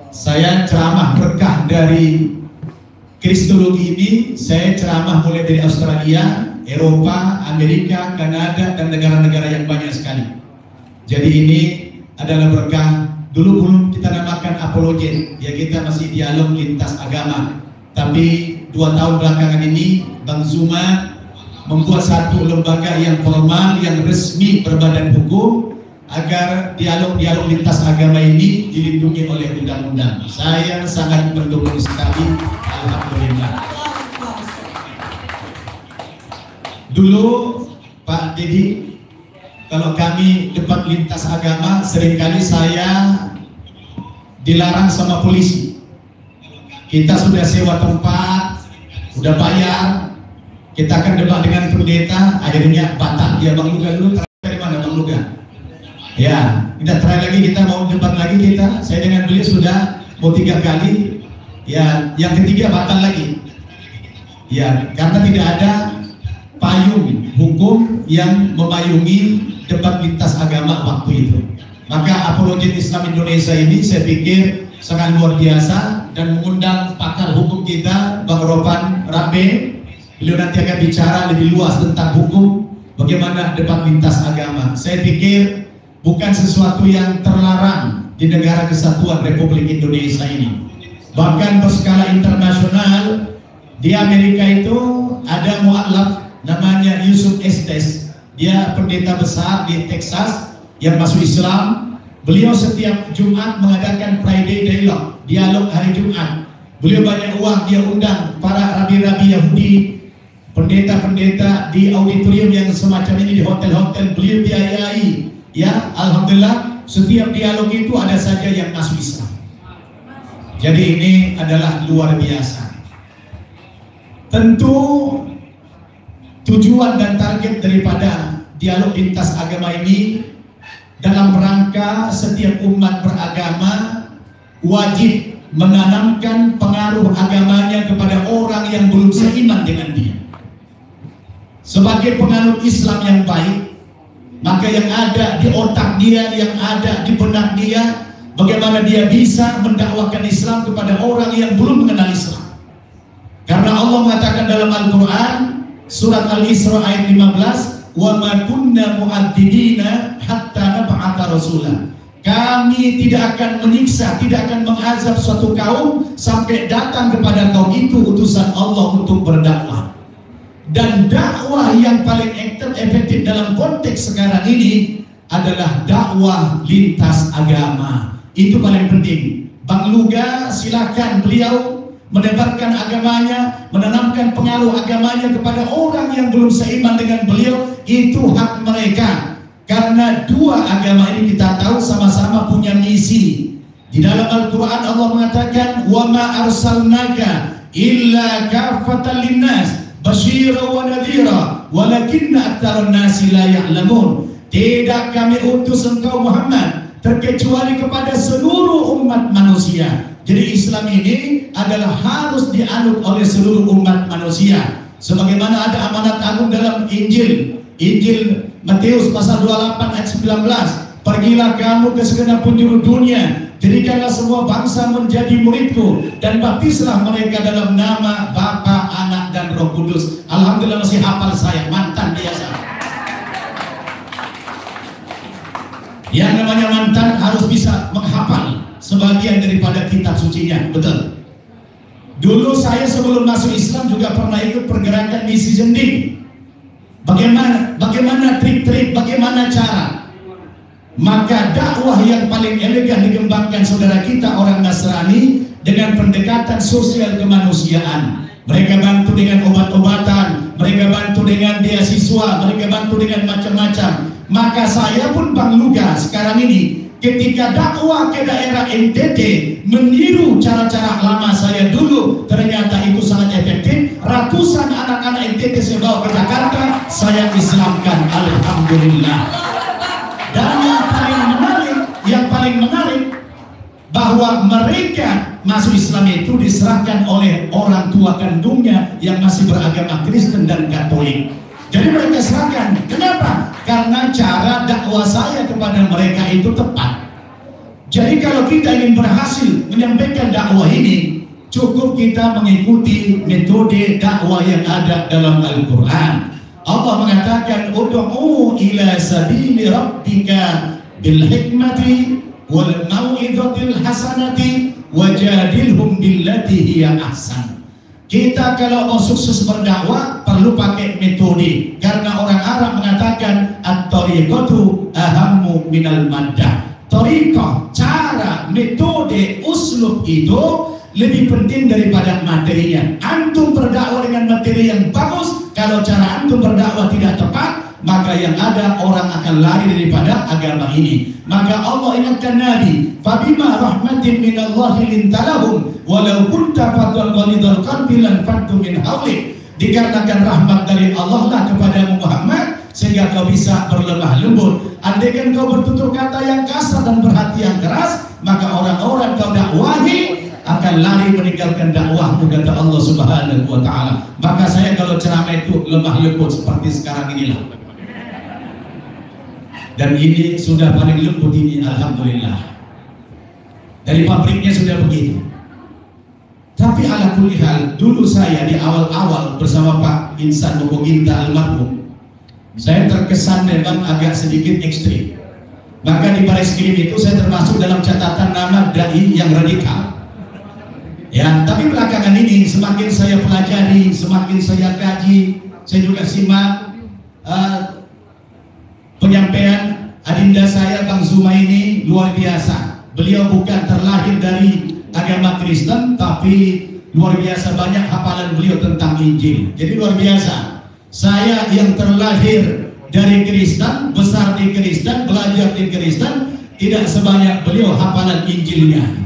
Saya ceramah berkah dari Kristologi ini, saya ceramah mulai dari Australia, Eropa, Amerika, Kanada, dan negara-negara yang banyak sekali. Jadi ini adalah berkah. Dulu belum kita namakan apologet, ya kita masih dialog lintas agama. Tapi 2 tahun belakangan ini Bang Zuma membuat satu lembaga yang formal, yang resmi berbadan hukum, agar dialog-dialog lintas agama ini dilindungi oleh undang-undang. Saya sangat mendukung sekali, alhamdulillah. Dulu Pak Dedi, kalau kami debat lintas agama, seringkali saya dilarang sama polisi. Kita sudah sewa tempat, udah bayar, kita akan debat dengan pendeta, akhirnya batal. Ya Bang Luga dulu, dari mana Bang Luga? Ya, kita terakhir lagi, kita mau debat lagi kita. Saya dengan beliau sudah mau 3 kali. Ya, yang ketiga batal lagi. Ya, karena tidak ada payung hukum yang memayungi debat lintas agama waktu itu. Maka Apologet Islam Indonesia ini saya pikir sangat luar biasa dan mengundang pakar hukum kita, Bang Ropan Rabe. Beliau nanti akan bicara lebih luas tentang hukum, bagaimana debat lintas agama. Saya pikir bukan sesuatu yang terlarang di negara kesatuan Republik Indonesia ini. Bahkan berskala internasional, di Amerika itu ada mu'alaf namanya Yusuf Estes. Dia pendeta besar di Texas yang masuk Islam. Beliau setiap Jumat mengadakan Friday Dialogue, dialog hari Jumat. Beliau banyak uang, dia undang para rabi-rabi Yahudi, pendeta-pendeta di auditorium yang semacam ini, di hotel-hotel, beliau biayai. Ya, alhamdulillah, setiap dialog itu ada saja yang masuk Islam. Jadi ini adalah luar biasa. Tentu tujuan dan target daripada dialog lintas agama ini dalam rangka setiap umat beragama wajib menanamkan pengaruh agamanya kepada orang yang belum seiman dengan dia. Sebagai penganut Islam yang baik, maka yang ada di otak dia, yang ada di benak dia, bagaimana dia bisa mendakwakan Islam kepada orang yang belum mengenal Islam. Karena Allah mengatakan dalam Al-Quran, surat Al-Isra ayat 15, wa ma kunna mu'adzibina hatta nab'atha rasulah. Kami tidak akan menyiksa, tidak akan mengazab suatu kaum sampai datang kepada kaum itu utusan Allah untuk berdakwah. Dan dakwah yang paling efektif dalam konteks sekarang ini adalah dakwah lintas agama. Itu paling penting. Bang Luga silakan beliau menebarkan agamanya, menanamkan pengaruh agamanya kepada orang yang belum seiman dengan beliau. Itu hak mereka. Karena dua agama ini kita tahu sama-sama punya misi. Di dalam Al-Quran Allah mengatakan, wa ma arsalnaka illa kafatan linnas basyira wa nadhira walakinna aktsarun nasi la ya'lamun. Tidak kami utus engkau Muhammad terkecuali kepada seluruh umat manusia. Jadi Islam ini adalah harus dianut oleh seluruh umat manusia. Sebagaimana ada amanat agung dalam Injil Matius pasal 28 ayat 19. Pergilah kamu ke segenap penjuru dunia, jadikanlah semua bangsa menjadi muridku, dan baptislah mereka dalam nama Bapa, Anak, dan Roh Kudus. Alhamdulillah masih hafal saya, mantan biasa. Yang namanya mantan harus bisa menghafal sebagian daripada kitab sucinya, betul. Dulu saya sebelum masuk Islam juga pernah ikut pergerakan misi Zending. Bagaimana trik-trik, bagaimana cara? Maka dakwah yang paling elegan dikembangkan saudara kita orang Nasrani dengan pendekatan sosial kemanusiaan. Mereka bantu dengan obat-obatan, mereka bantu dengan beasiswa, mereka bantu dengan macam-macam. Maka saya pun Bang Luga sekarang ini ketika dakwah ke daerah NTT meniru cara-cara lama saya dulu, ternyata itu sangat efektif. Ratusan anak-anak NTT saya bawa ke Jakarta, saya Islamkan, alhamdulillah. Dan yang paling menarik bahwa mereka masuk Islam itu diserahkan oleh orang tua kandungnya yang masih beragama Kristen dan Katolik. Jadi mereka serahkan. Kenapa? Karena cara dakwah saya kepada mereka itu tepat. Jadi kalau kita ingin berhasil menyampaikan dakwah ini, cukup kita mengikuti metode dakwah yang ada dalam Al-Quran. Allah mengatakan, ud'u ila sabili rabbika bil hikmati wal mau'izatil hasanati wajadilhum billati hiya ahsan. Kita kalau mau sukses berdakwah perlu pakai metode, karena orang Arab mengatakan at-tariqatu ahammu syai'un minal maddah. Thariqah, cara, metode, uslub itu lebih penting daripada materinya. Antum berdakwah dengan materi yang bagus, kalau cara antum berdakwah tidak tepat, maka yang ada orang akan lari daripada agama ini. Maka Allah ingatkan Nabi, fabima rahmatin minallahi lintalahum walau kunta fadlan ghalidhal qalbi lan faddu min hawlik. Dikarenakan rahmat dari Allah lah kepada Muhammad sehingga kau bisa berlemah lembut. Andaikan kau bertutur kata yang kasar dan berhati yang keras, maka orang-orang kau dakwahi akan lari meninggalkan dakwahmu, kata Allah Subhanahu wa taala. Maka saya kalau ceramah itu lemah lembut seperti sekarang inilah. Dan ini sudah paling lembut ini, alhamdulillah. Dari pabriknya sudah begitu. Tapi ala kulli hal, dulu saya di awal-awal bersama Pak Insan Mokoginta almarhum, saya terkesan memang agak sedikit ekstrim. Maka di baris krim itu saya termasuk dalam catatan nama dai yang radikal. Ya, tapi belakangan ini semakin saya pelajari, semakin saya kaji, saya juga simak penyampaian adinda saya Bang Zuma ini luar biasa. Beliau bukan terlahir dari agama Kristen, tapi luar biasa banyak hafalan beliau tentang Injil. Jadi luar biasa. Saya yang terlahir dari Kristen, besar di Kristen, belajar di Kristen, tidak sebanyak beliau hafalan Injilnya.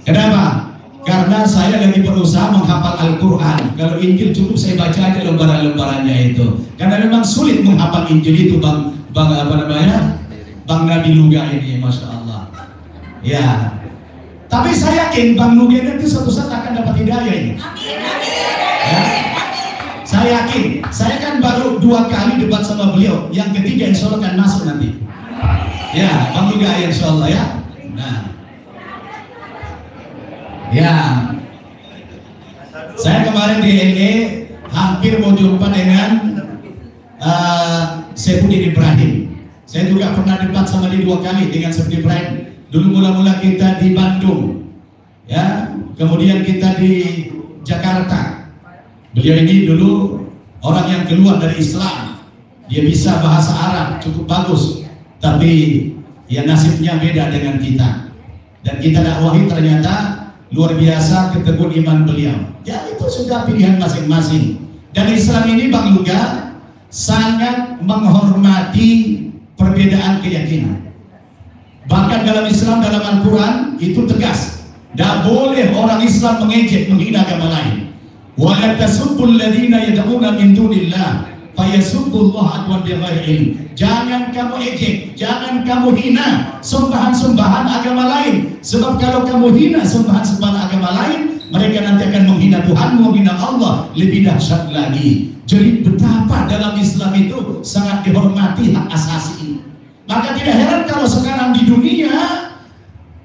Kenapa? Karena saya lagi berusaha menghafal Al-Quran. Kalau Injil cukup saya baca aja lembaran-lembarannya itu. Karena memang sulit menghafal Injil itu, Bang Nabi Luga ini, Masya Allah. Ya, tapi saya yakin Bang Luga itu suatu saat akan dapat hidayah ini. Ya, saya yakin. Saya kan baru 2 kali debat sama beliau. Yang ketiga insya Allah akan masuk nanti. Ya, Bang Luga insya Allah ya. Nah, ya, saya kemarin di LA hampir mau jumpa dengan Saifuddin Ibrahim. Saya juga pernah debat sama dia 2 kali dengan Saifuddin Ibrahim. Dulu mula-mula kita di Bandung, ya, kemudian kita di Jakarta. Beliau ini dulu orang yang keluar dari Islam, dia bisa bahasa Arab cukup bagus, tapi ya nasibnya beda dengan kita. Dan kita dakwahi ternyata luar biasa keteguhan iman beliau. Ya itu sudah pilihan masing-masing. Dan Islam ini Bang Luga sangat menghormati perbedaan keyakinan. Bahkan dalam Islam, dalam Al-Quran itu tegas, tidak boleh orang Islam mengejek, menghina agama lain. Wa la tasubbul ladzina yad'una min dunillah fayasubbullaha adwan bighairi ilm. Jangan kamu ejek, jangan kamu hina sembahan-sembahan agama lain. Sebab kalau kamu hina sembahan-sembahan agama lain, mereka nanti akan menghina Tuhan, menghina Allah, lebih dahsyat lagi. Jadi betapa dalam Islam itu sangat dihormati hak asasi. Maka tidak heran kalau sekarang di dunia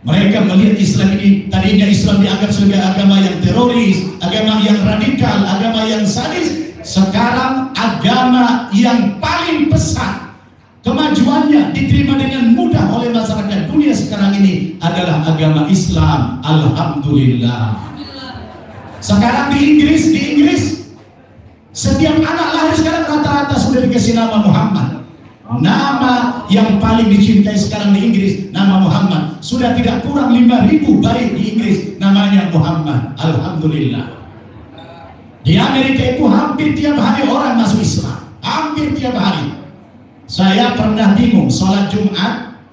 mereka melihat Islam ini, tadinya Islam dianggap sebagai agama yang teroris, agama yang radikal, agama yang sadis. Sekarang agama yang paling pesat, kemajuannya diterima dengan mudah oleh masyarakat dunia sekarang ini adalah agama Islam. Alhamdulillah. Sekarang di Inggris setiap anak lahir sekarang rata-rata sudah dikasih nama Muhammad. Nama yang paling dicintai sekarang di Inggris, nama Muhammad. Sudah tidak kurang 5.000 bayi di Inggris namanya Muhammad. Alhamdulillah. Di Amerika itu hampir tiap hari orang masuk Islam, hampir tiap hari. Saya pernah bingung sholat Jumat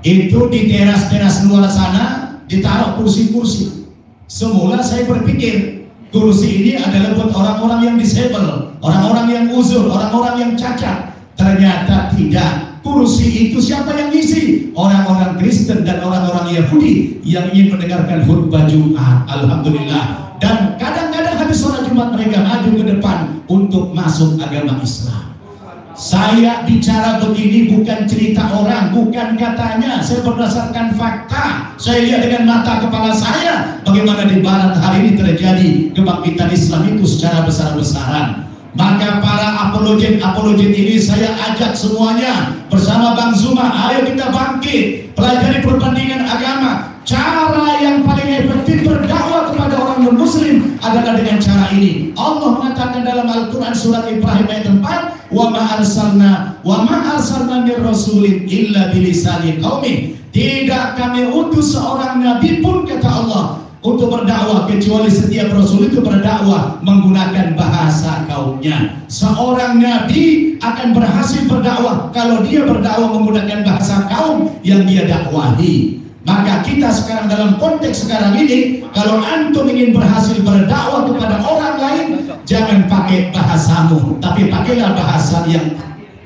itu di teras-teras luar sana ditaruh kursi-kursi. Semula saya berpikir kursi ini adalah buat orang-orang yang disable, orang-orang yang uzur, orang-orang yang cacat. Ternyata tidak. Kursi itu siapa yang ngisi? Orang-orang Kristen dan orang-orang Yahudi yang ingin mendengarkan khutbah Jumat. Alhamdulillah. Dan kadang-kadang habis sholat Jumat mereka maju ke depan untuk masuk agama Islam. Saya bicara begini bukan cerita orang, bukan katanya. Saya berdasarkan fakta. Saya lihat dengan mata kepala saya bagaimana di Barat hari ini terjadi kebangkitan Islam itu secara besar-besaran. Maka para apologet ini saya ajak semuanya bersama Bang Zuma, ayo kita bangkit, pelajari perbandingan agama. Cara yang paling efektif berdakwah kepada orang non-muslim adalah dengan cara ini. Allah mengatakan dalam Al-Quran surat Ibrahim ayat 4, wa ma arsalna min rasulin illa bilisani qaumi. Tidak kami utus seorang nabi pun, kata Allah, untuk berdakwah kecuali setiap rasul itu berdakwah menggunakan bahasa kaumnya. Seorang nabi akan berhasil berdakwah kalau dia berdakwah menggunakan bahasa kaum yang dia dakwahi. Maka kita sekarang dalam konteks sekarang ini, kalau antum ingin berhasil berdakwah kepada orang lain, jangan pakai bahasamu, tapi pakailah bahasa yang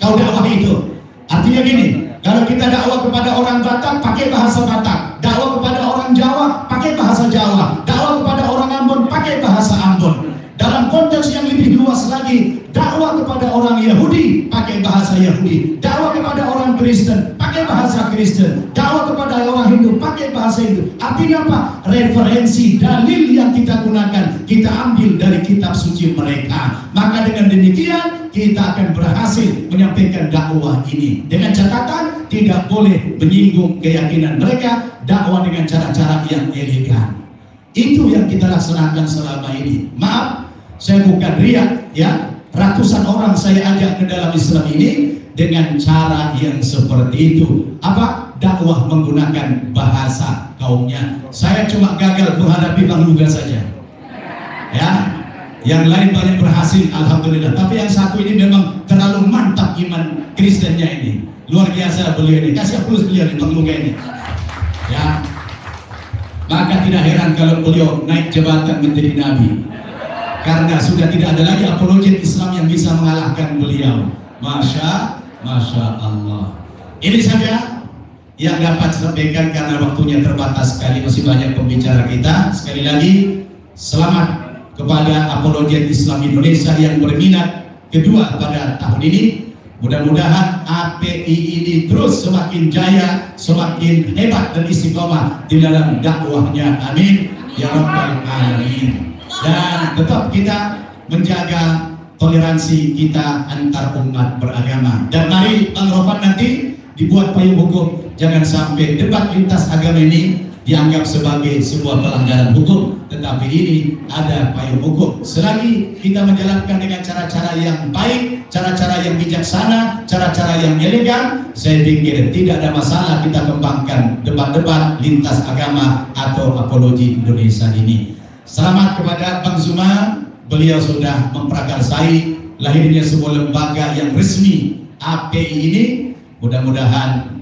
kau dakwahi itu. Artinya gini, kalau kita dakwah kepada orang Batak, pakai bahasa Batak. Dakwah kepada orang Jawa, pakai bahasa Jawa. Dakwah kepada orang Ambon, pakai bahasa Ambon. Dalam konteks yang lebih luas lagi, dakwah kepada orang Yahudi, pakai bahasa Yahudi. Dakwah kepada orang Kristen, pakai bahasa Kristen. Dakwah kepada orang Hindu, pakai bahasa Hindu. Artinya apa? Referensi dalil yang kita gunakan, kita ambil dari kitab suci mereka. Maka dengan demikian, kita akan berhasil menyampaikan dakwah ini. Dengan catatan, tidak boleh menyinggung keyakinan mereka, dakwah dengan cara-cara yang elegan. Itu yang kita laksanakan selama ini. Maaf, saya bukan riak, ya. Ratusan orang saya ajak ke dalam Islam ini dengan cara yang seperti itu. Apa? Dakwah menggunakan bahasa kaumnya. Saya cuma gagal menghadapi Bang Luga saja, ya. Yang lain banyak berhasil, alhamdulillah. Tapi yang satu ini memang terlalu mantap iman Kristennya ini. Luar biasa beliau ini. Kasih aplaus beliau ini, Bang Luga ini, ya. Maka tidak heran kalau beliau naik jabatan menjadi nabi, karena sudah tidak ada lagi apologet Islam yang bisa mengalahkan beliau. Masya Allah. Ini saja yang dapat sampaikan karena waktunya terbatas sekali, masih banyak pembicara kita. Sekali lagi selamat kepada apologet Islam Indonesia yang berminat kedua pada tahun ini. Mudah-mudahan API ini terus semakin jaya, semakin hebat dan istiqomah di dalam dakwahnya. Amin ya rabbal alamin. Dan tetap kita menjaga toleransi kita antar umat beragama. Dan mari Bang Rofat nanti dibuat payung hukum, jangan sampai debat lintas agama ini dianggap sebagai sebuah pelanggaran hukum, tetapi ini ada payung hukum. Selagi kita menjalankan dengan cara-cara yang baik, cara-cara yang bijaksana, cara-cara yang elegan, saya pikir tidak ada masalah kita kembangkan debat-debat lintas agama atau apologi Indonesia ini. Selamat kepada Bang Zuma, beliau sudah memprakarsai lahirnya sebuah lembaga yang resmi API ini. Mudah-mudahan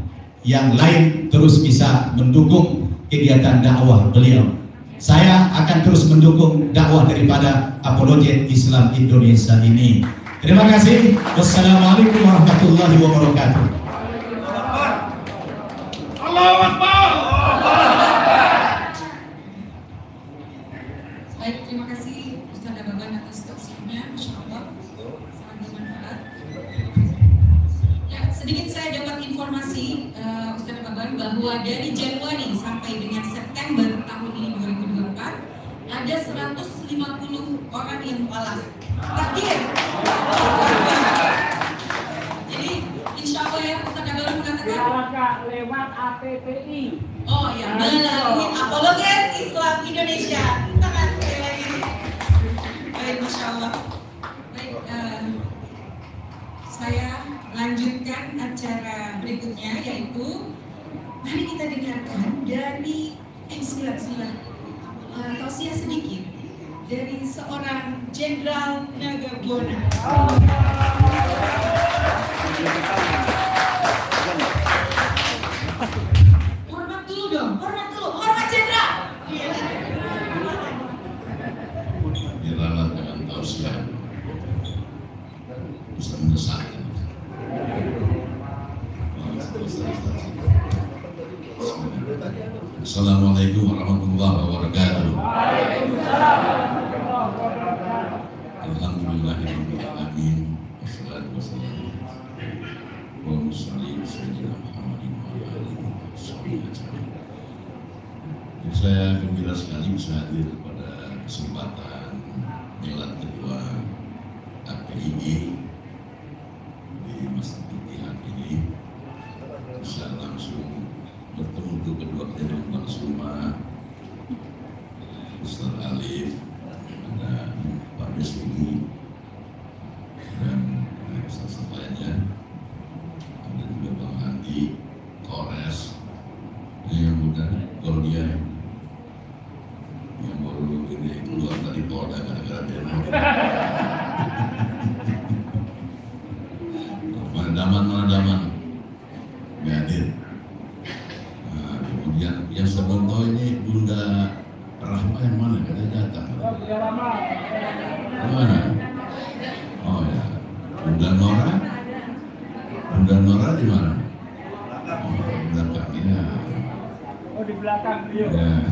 yang lain terus bisa mendukung kegiatan dakwah beliau. Saya akan terus mendukung dakwah daripada apologet Islam Indonesia ini. Terima kasih. Wassalamualaikum warahmatullahi wabarakatuh. Allahu Akbar. Baik, terima kasih Ustaz Ababan atas tausiahnya, Masya Allah, sangat bermanfaat. Ya, sedikit saya dapat informasi Ustaz Ababan bahwa dari Januari sampai dengan September tahun ini 2024 ada 150 orang yang mualaf. Takdir. Jadi insya Allah ya Ustaz Ababan mengatakan lewat APPI. Oh ya, melalui apologet Islam Indonesia. Tangan sekali lagi. Baik, Masya Allah. Baik, saya lanjutkan acara berikutnya, yaitu mari kita dengarkan dari sila tausiah sedikit dari seorang Jenderal Nagabona. Hormat dulu dong, hormat Jenderal. Diralat dengan tausiah bisa menyesatkan. Assalamualaikum warahmatullahi wabarakatuh. Alhamdulillahirabbil alamin. Wassalatu wassalamu ala sayyidina Muhammadin wa ala alihi wasallam. Saya gembira sekali bisa hadir pada kesempatan milad kedua API di Masjid Ittihad ini, bisa langsung bertemu kedua dengan Bang Zuma, Ustaz Alif, ada Pak Desuni dan Ustaz Mana daman nggak hadir. Nah, kemudian yang saya belum tahu ini Bunda Rahma yang mana, katanya datang. Mana? Oh ya, Bunda Nora di mana? Oh, belakangnya. Oh, di belakang beliau. Ya.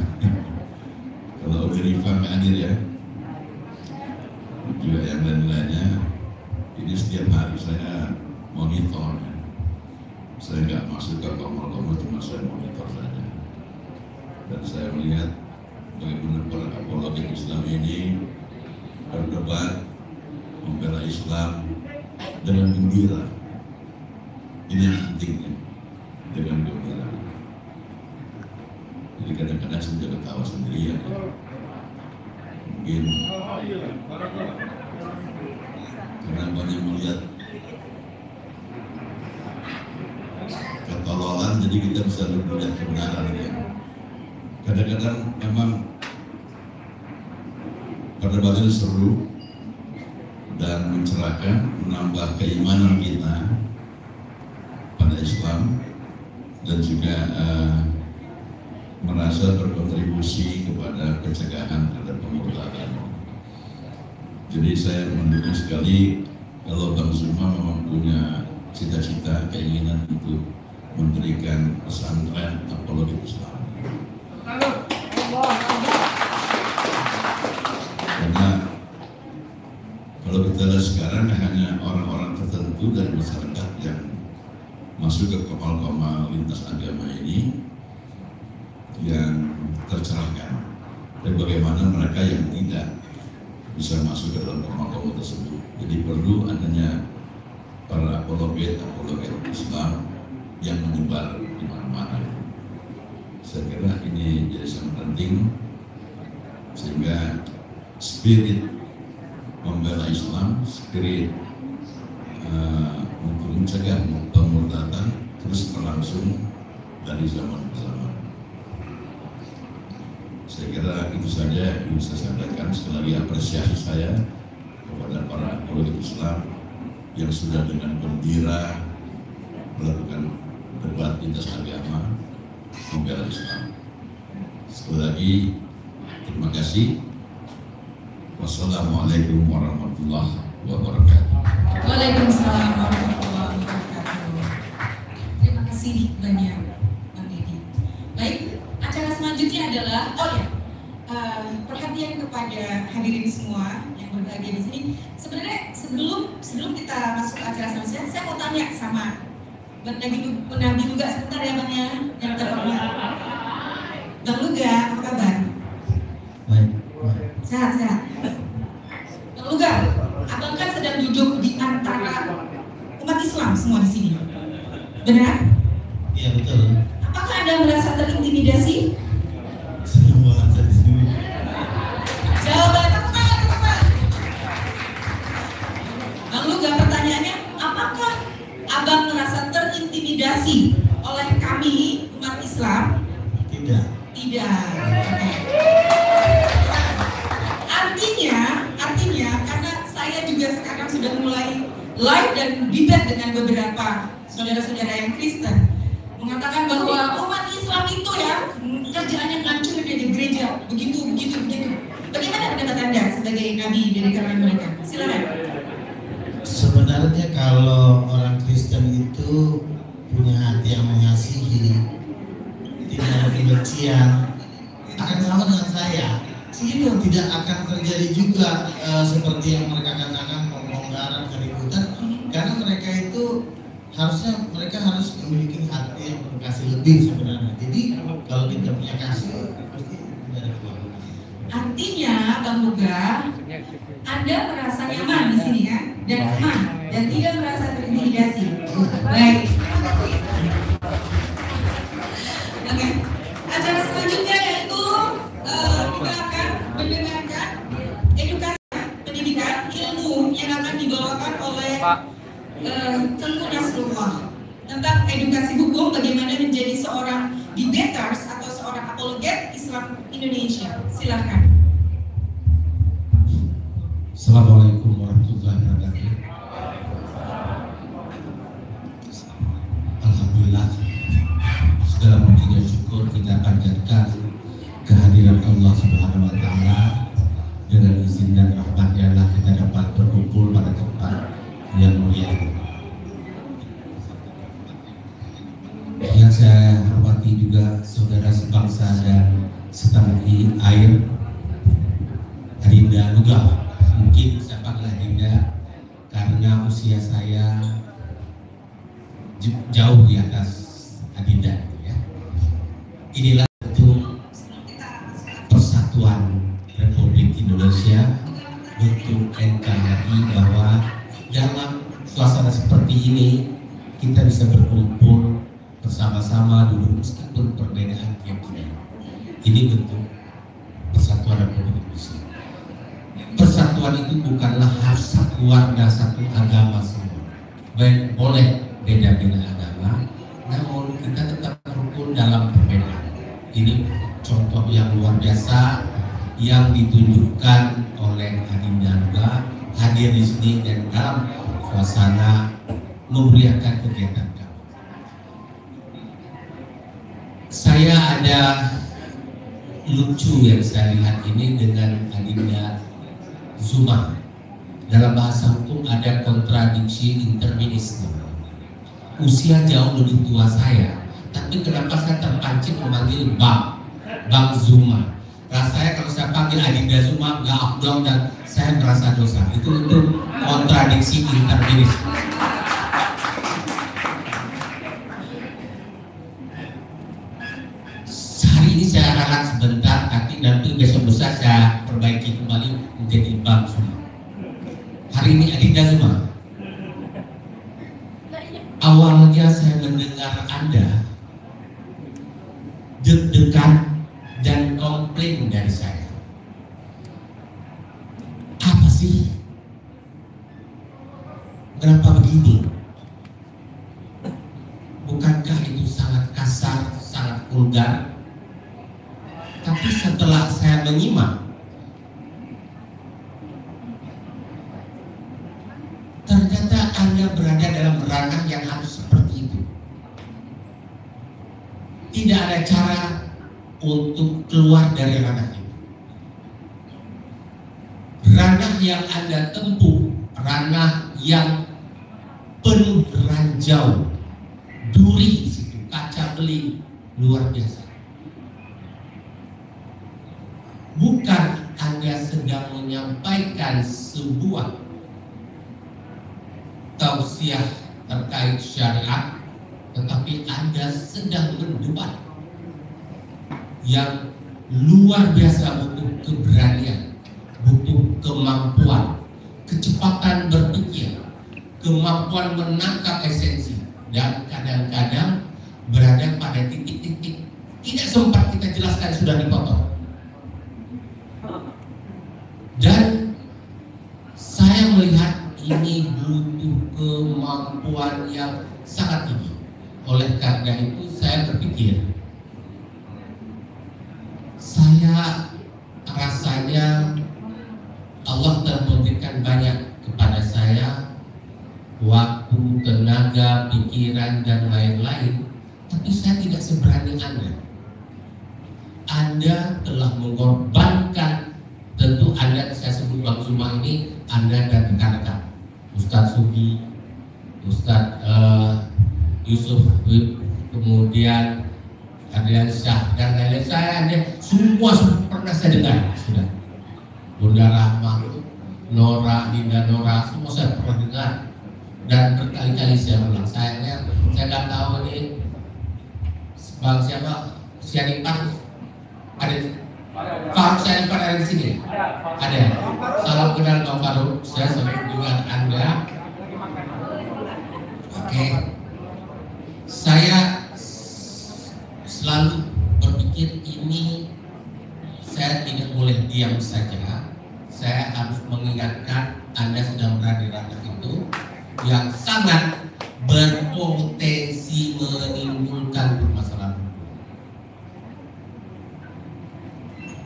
Kalau udah Rifan nggak hadir ya. Juga yang lain-lainnya. Ini setiap hari saya monitor ya. Saya nggak masuk ke komor-komor, cuma saya monitor saja. Dan saya melihat bagaimana para apologet Islam ini berdebat, membela Islam dengan gembira. Ini yang pentingnya, dengan gembira. Jadi kadang-kadang saya juga ketawa sendirian ya. Mungkin karena banyak melihat ketololan, jadi kita bisa melihat kebenaran ya. Kadang-kadang memang perdebatan seru dan mencerahkan, menambah keimanan kita pada Islam dan juga merasa berkontribusi kepada pencegahan terhadap pemurtadan. Jadi saya mendukung sekali kalau Bang Zuma memang punya cita-cita, keinginan untuk mendirikan pesantren apologet Islam. Karena kalau kita lihat sekarang hanya orang-orang tertentu dari masyarakat yang masuk ke komal-komal lintas agama ini yang tercerahkan, dan bagaimana mereka yang tidak bisa masuk ke dalam komal-komal tersebut. Jadi perlu adanya para apologet Islam yang menyebar di mana-mana. Saya kira ini jadi sangat penting sehingga spirit membela Islam, spirit untuk mencegah pemurtadan terus berlangsung dari zaman ke zaman. Saya kira itu saja yang bisa saya sampaikan. Sekali lagi apresiasi saya kepada para apologet Islam yang sudah dengan gembira melakukan debat lintas agama membela Islam. Sekali lagi terima kasih. Wassalamualaikum warahmatullahi wabarakatuh. Waalaikumsalam warahmatullahi wabarakatuh. Terima kasih banyak Bang Deddy. Baik, acara selanjutnya adalah perhatian kepada hadirin semua yang berbahagia di sini. Sebenarnya sebelum kita masuk ke acara selanjutnya, saya mau tanya sama Bang Luga sebentar ya Bang ya, yang terhormat. Bang Luga, apa kabar? Baik. Sehat. Bang Luga, abang kan sedang duduk di antara umat Islam semua di sini. Benar? Iya betul. Apakah Anda merasa terintimidasi? Senang banget saya di sini. Jawaban tepat. Bang Luga, pertanyaannya, apakah abang merasa terintimidasi oleh kami umat Islam? Tidak. Oke. Artinya karena saya juga sekarang sudah mulai live dan debat dengan beberapa saudara-saudara yang Kristen, mengatakan bahwa umat Islam itu ya kerjaannya ngancurin di gereja, begitu. Bagaimana pendapat Anda sebagai nabi dari kalangan mereka? Silakan. Sebenarnya kalau orang Kristen itu punya hati yang mengasihi, tidak ada kebencian, akan sama dengan saya. Tidak akan terjadi juga seperti yang mereka katakan pembongkaran, keributan, karena mereka itu mereka harus memiliki hati yang berkasih lebih sebenarnya. Jadi kalau kita punya kasih pasti tidak ada kebanggaan. Artinya Bang Luga, Anda merasa nyaman di sini ya, dan aman dan tidak merasa terintimidasi. Baik. Oke. Acara selanjutnya yaitu kita akan mendengarkan edukasi pendidikan ilmu yang akan dibawakan oleh Tengku Nasrullah tentang edukasi hukum bagaimana menjadi seorang debaters atau seorang apologet Islam Indonesia. Silakan. Assalamualaikum warahmatullahi wabarakatuh. Alhamdulillah, segala puji dan syukur kita panjatkan kehadiran Allah Subhanahu wa taala. Dengan izin dan rahmatnya lah kita dapat berkumpul pada tempat yang mulia ini. Yang saya hormati juga saudara sebangsa dan setanah air, Adinda Nugah. Mungkin saya panggil Adinda karena usia saya jauh di atas Adinda, ya. Inilah bentuk persatuan Republik Indonesia, bentuk NKRI, bahwa dalam suasana seperti ini kita bisa berkumpul bersama-sama dulu meskipun perbedaan tiap kita. Ini bentuk persatuan Republik Indonesia. Persatuan itu bukanlah harus satu warga, satu agama semua. Baik, boleh beda-beda agama, namun kita tetap rukun dalam perbedaan. Ini contoh yang luar biasa yang ditunjukkan oleh Adinda Nugah hadir di sini dan dalam suasana memeriahkan kegiatan kami. Saya ada lucu yang saya lihat ini dengan Adinda Zuma. Dalam bahasa hukum ada kontradiksi interminis. Usia jauh lebih tua saya, tapi kenapa saya terpancing memanggil Bang Zuma? Rasanya kalau saya panggil Adinda Zuma gak afdol dan saya merasa dosa. Itu kontradiksi interminis. Hari ini saya ralat sebentar, tapi nanti besok lusa saya perbaiki kembali menjadi Bang Zuma. Hari ini Adinda Zuma. Awalnya saya mendengar Anda deg-degan dan komplain dari saya. Apa sih? Kenapa begini? Bukankah itu sangat kasar, sangat vulgar? Tapi setelah saya menyimak, ternyata Anda berada dalam ranah yang harus seperti itu. Tidak ada cara untuk keluar dari ranah itu. Ranah yang Anda tempuh, ranah yang penuh ranjau, duri di situ, kaca beling, luar biasa. Bukan Anda sedang menyampaikan sebuah tausiah terkait syariat, tetapi Anda sedang mendebat yang luar biasa, butuh keberanian, butuh kemampuan, kecepatan berpikir, kemampuan menangkap esensi, dan kadang-kadang berada pada titik-titik tidak sempat kita jelaskan sudah dipotong. Dan saya melihat ini butuh kemampuan yang sangat tinggi. Oleh karena itu saya berpikir, saya rasanya Allah telah memberikan banyak kepada saya, waktu, tenaga, pikiran, dan lain-lain, tapi saya tidak seberani Anda. Anda telah mengorbankan, tentu Anda, saya sebut Bang Zuma ini, Anda dan rekan-rekan Ustadz Sugi, Ustadz Yusuf, kemudian Adrian Syah dan lain-lain, saya semua pernah saya dengar sudah. Bunda Rahma, Nora, Dinda Nora, semua saya pernah dengar dan berkali-kali saya ulang. Sayangnya saya nggak tahu ini Bang siapa, Sianipar ada, Faruk Sianipar ada di sini? Ada. Salam kenal Bang Faruk, saya sering dengar Anda. Oke. Saya selalu berpikir ini saya tidak boleh diam saja. Saya harus mengingatkan Anda sedang berada di ranah itu yang sangat berpotensi menimbulkan permasalahan.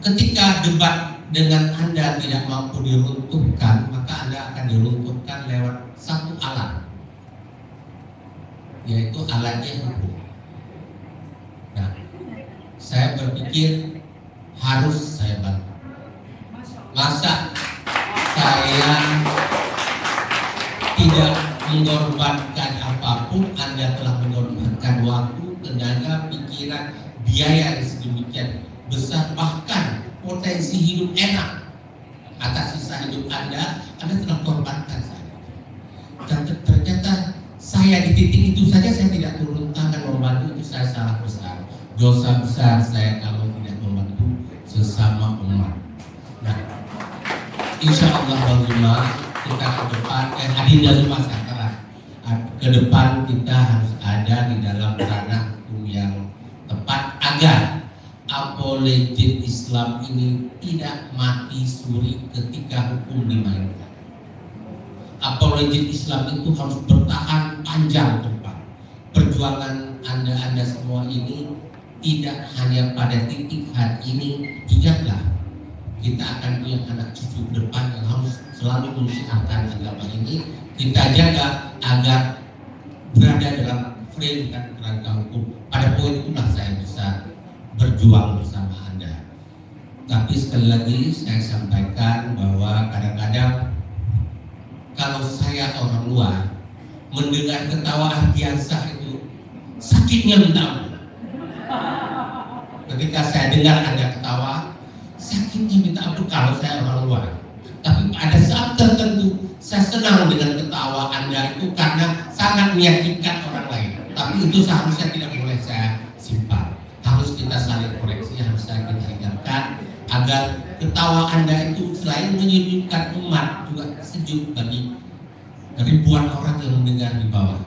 Ketika debat dengan Anda tidak tidak mampu diruntuhkan, maka Anda akan diruntuhkan lewat satu alat, yaitu alatnya hukum. Nah, saya berpikir harus saya bantu. Masa saya tidak mengorbankan apapun? Anda telah mengorbankan waktu, tenaga, pikiran, biaya yang sedemikian besar, bahkan potensi hidup enak atas sisa hidup Anda telah korbankan saya. Dan ternyata saya di titik itu saja saya tidak turun tangan membantu, itu saya salah besar. Dosa besar saya kalau tidak membantu sesama umat. Nah, insya Allah kita ke depan, adinda semua sekarang ke depan kita harus ada di dalam ranah hukum yang tepat agar apologet Islam ini tidak mati suri ketika hukum dimainkan. Apologet Islam itu harus bertahan panjang ke depan. Perjuangan Anda semua ini tidak hanya pada titik hari ini. Ingatlah, kita akan punya anak cucu depan yang harus selalu menyiarkan agama ini. Kita jaga agar berada dalam frame dan kerangka hukum. Pada poin itulah saya bisa berjuang bersama Anda. Tapi sekali lagi saya sampaikan bahwa kadang-kadang kalau saya orang luar mendengar ketawa Ardiansah itu sakitnya minta ampun. Ketika saya dengar Anda ketawa, sakitnya minta ampun kalau saya orang luar. Tapi pada saat tertentu saya senang dengan ketawa Anda itu karena sangat meyakinkan orang lain. Tapi itu seharusnya tidak boleh saya simpan. Harus kita saling koreksi, harus kita ingatkan agar ketawa Anda itu selain menyejukkan umat juga sejuk bagi ribuan orang yang mendengar di bawah.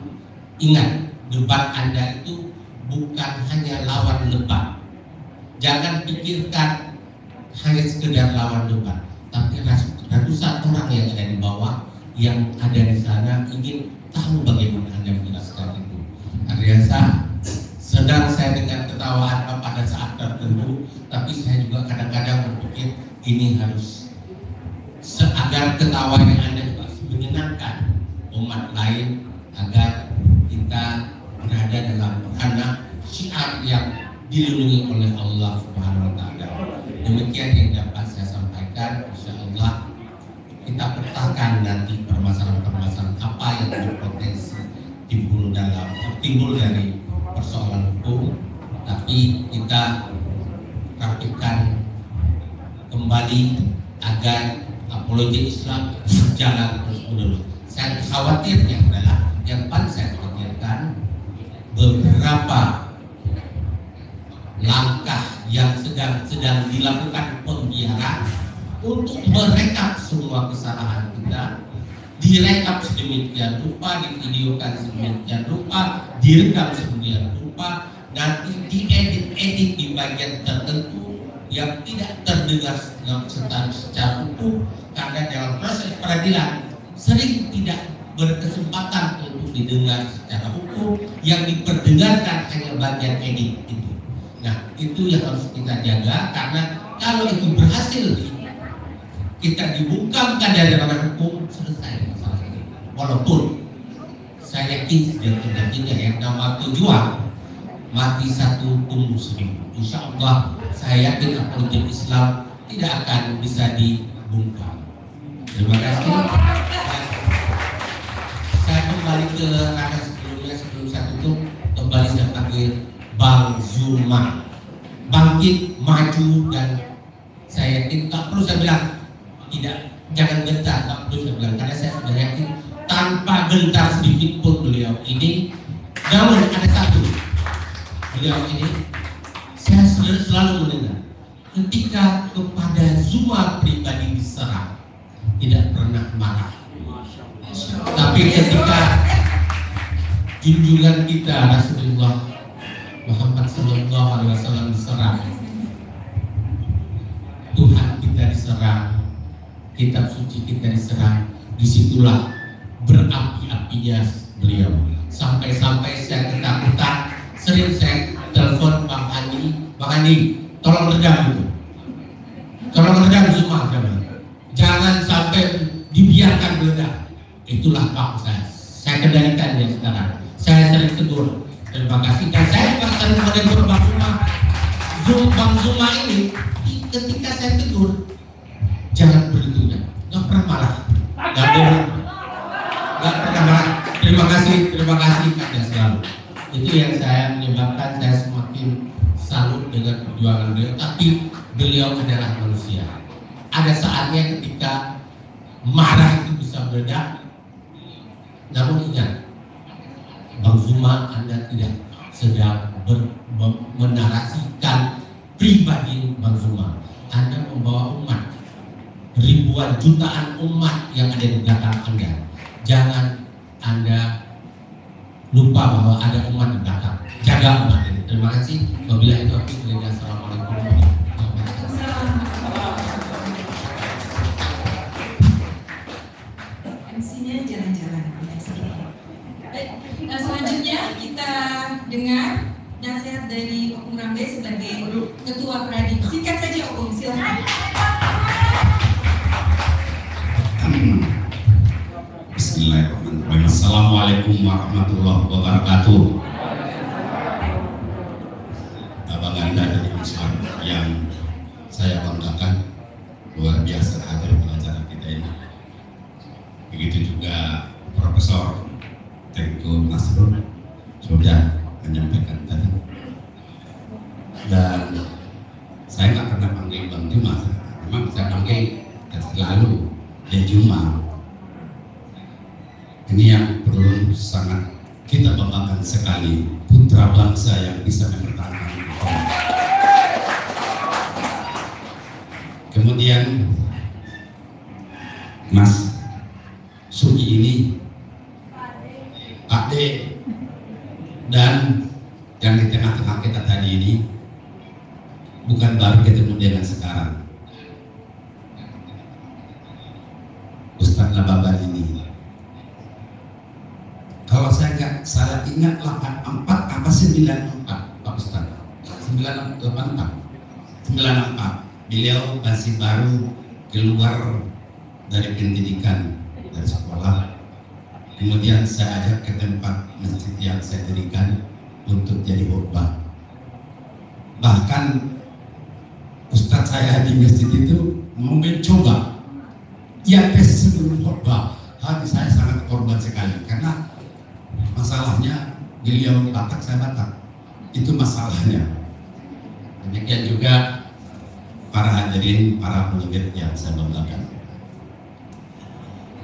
Ingat, debat Anda itu bukan hanya lawan debat. Jangan pikirkan hanya sekedar lawan debat, tapi ratusan orang yang ada di bawah, yang ada di sana ingin tahu bagaimana Anda menjelaskan itu. Ardiansah, sedang saya dengan ketawa Anda pada saat tertentu, tapi saya juga kadang-kadang berpikir ini harus agar ketawa yang Anda juga menyenangkan umat lain, agar kita berada dalam ranah syiar yang dilindungi oleh Allah Subhanahu wa Ta'ala. Demikian yang dapat saya sampaikan. Insya Allah kita petakan nanti permasalahan-permasalahan apa yang berpotensi timbul dari persoalan hukum, tapi kita rapikan kembali agar apologi Islam berjalan terus-menerus. Saya khawatirnya adalah yang paling saya khawatirkan beberapa langkah yang sedang dilakukan pembiaran untuk merekap semua kesalahan kita, direkap sedemikian rupa, divideokan sedemikian rupa, direkam sedemikian rupa, nanti diedit di bagian tertentu yang tidak terdengar secara utuh, karena dalam proses peradilan sering tidak berkesempatan untuk didengar secara utuh, yang diperdengarkan hanya bagian edit itu. Nah, itu yang harus kita jaga, karena kalau itu berhasil kita dibungkamkan dari ranah hukum, selesai masalah ini. Walaupun saya yakin sejatinya yang nama tujuan mati satu tumbuh seribu. Insya Allah saya yakin apologet Islam tidak akan bisa dibungkam. Terima kasih. Saya kembali ke ranah sebelumnya, sebelum saya tutup, kembali saya panggil Bang Zuma, bangkit, maju, dan saya yakin tak perlu saya bilang jangan gentar, tak perlu saya bilang, karena saya sudah yakin tanpa gentar sedikit pun beliau ini. Namun ada satu, beliau ini saya selalu mendengar ketika kepada Zuma pribadi diserang tidak pernah marah, tapi ketika junjungan kita Rasulullah Muhammad Sallallahu Alaihi Wasallam diserang, Tuhan kita diserang, kitab suci kita diserang, disitulah berapi-apinya beliau. Sampai-sampai saya ketakutan, sering saya telepon Bang Andi, tolong redam itu, tolong redam Zuma, jangan dibiarkan meledak. Itulah Pak saya kendalikan dia sekarang. Saya sering tegur, terima kasih, dan saya juga sering menegur Bang Zuma ini. Ketika saya tegur, jangan beritunya, nggak pernah marah, nggak pernah marah. Terima kasih Kak selalu. Itu yang saya menyebabkan saya semakin salut dengan perjuangan beliau. Tapi beliau adalah manusia. Ada saatnya ketika marah itu bisa meledak. Namun ingat, Bang Zuma, Anda tidak sedang menarasikan pribadi Bang Zuma. Anda membawa umat, ribuan jutaan umat yang ada di belakang Anda. Jangan Anda lupa bahwa ada umat di belakang. Jaga umat ini. Terima kasih. Wabillahi taufiq wal hidayah. Assalamualaikum warahmatullahi wabarakatuh. MC-nya jalan-jalan. Selanjutnya kita dengar nasihat dari Om Rambe sebagai Ketua Pradik. Singkat saja Om, silakan. Bismillahirrahmanirrahim. Assalamualaikum warahmatullahi wabarakatuh. Abang Anda dari Islam yang saya banggakan, luar biasa hadir pengacara kita ini. Begitu juga Profesor Tengku Nasrul sudah menyampaikan tadi. Dan saya nggak pernah panggil Bang Juma, memang saya panggil selalu Dia Juma. Ini yang perlu sangat kita banggakan sekali, putra bangsa yang bisa mempertahankan. Kemudian Mas Sugi ini, Pak D, dan yang di tengah-tengah kita tadi ini bukan baru ketemu dengan sekarang. Ustadz Nababan ini, kalau saya nggak salah ingat 84 apa 94 Pak Ustadz, 94 beliau masih baru keluar dari pendidikan dari sekolah. Kemudian saya ajak ke tempat masjid yang saya dirikan untuk jadi khotbah. Bahkan Ustadz saya di masjid itu mau mencoba ya tes sebelum khotbah. Hati saya sangat korban sekali karena masalahnya beliau Batak, saya Batak. Itu masalahnya. Demikian juga para hadirin, para pendengar yang saya banggakan.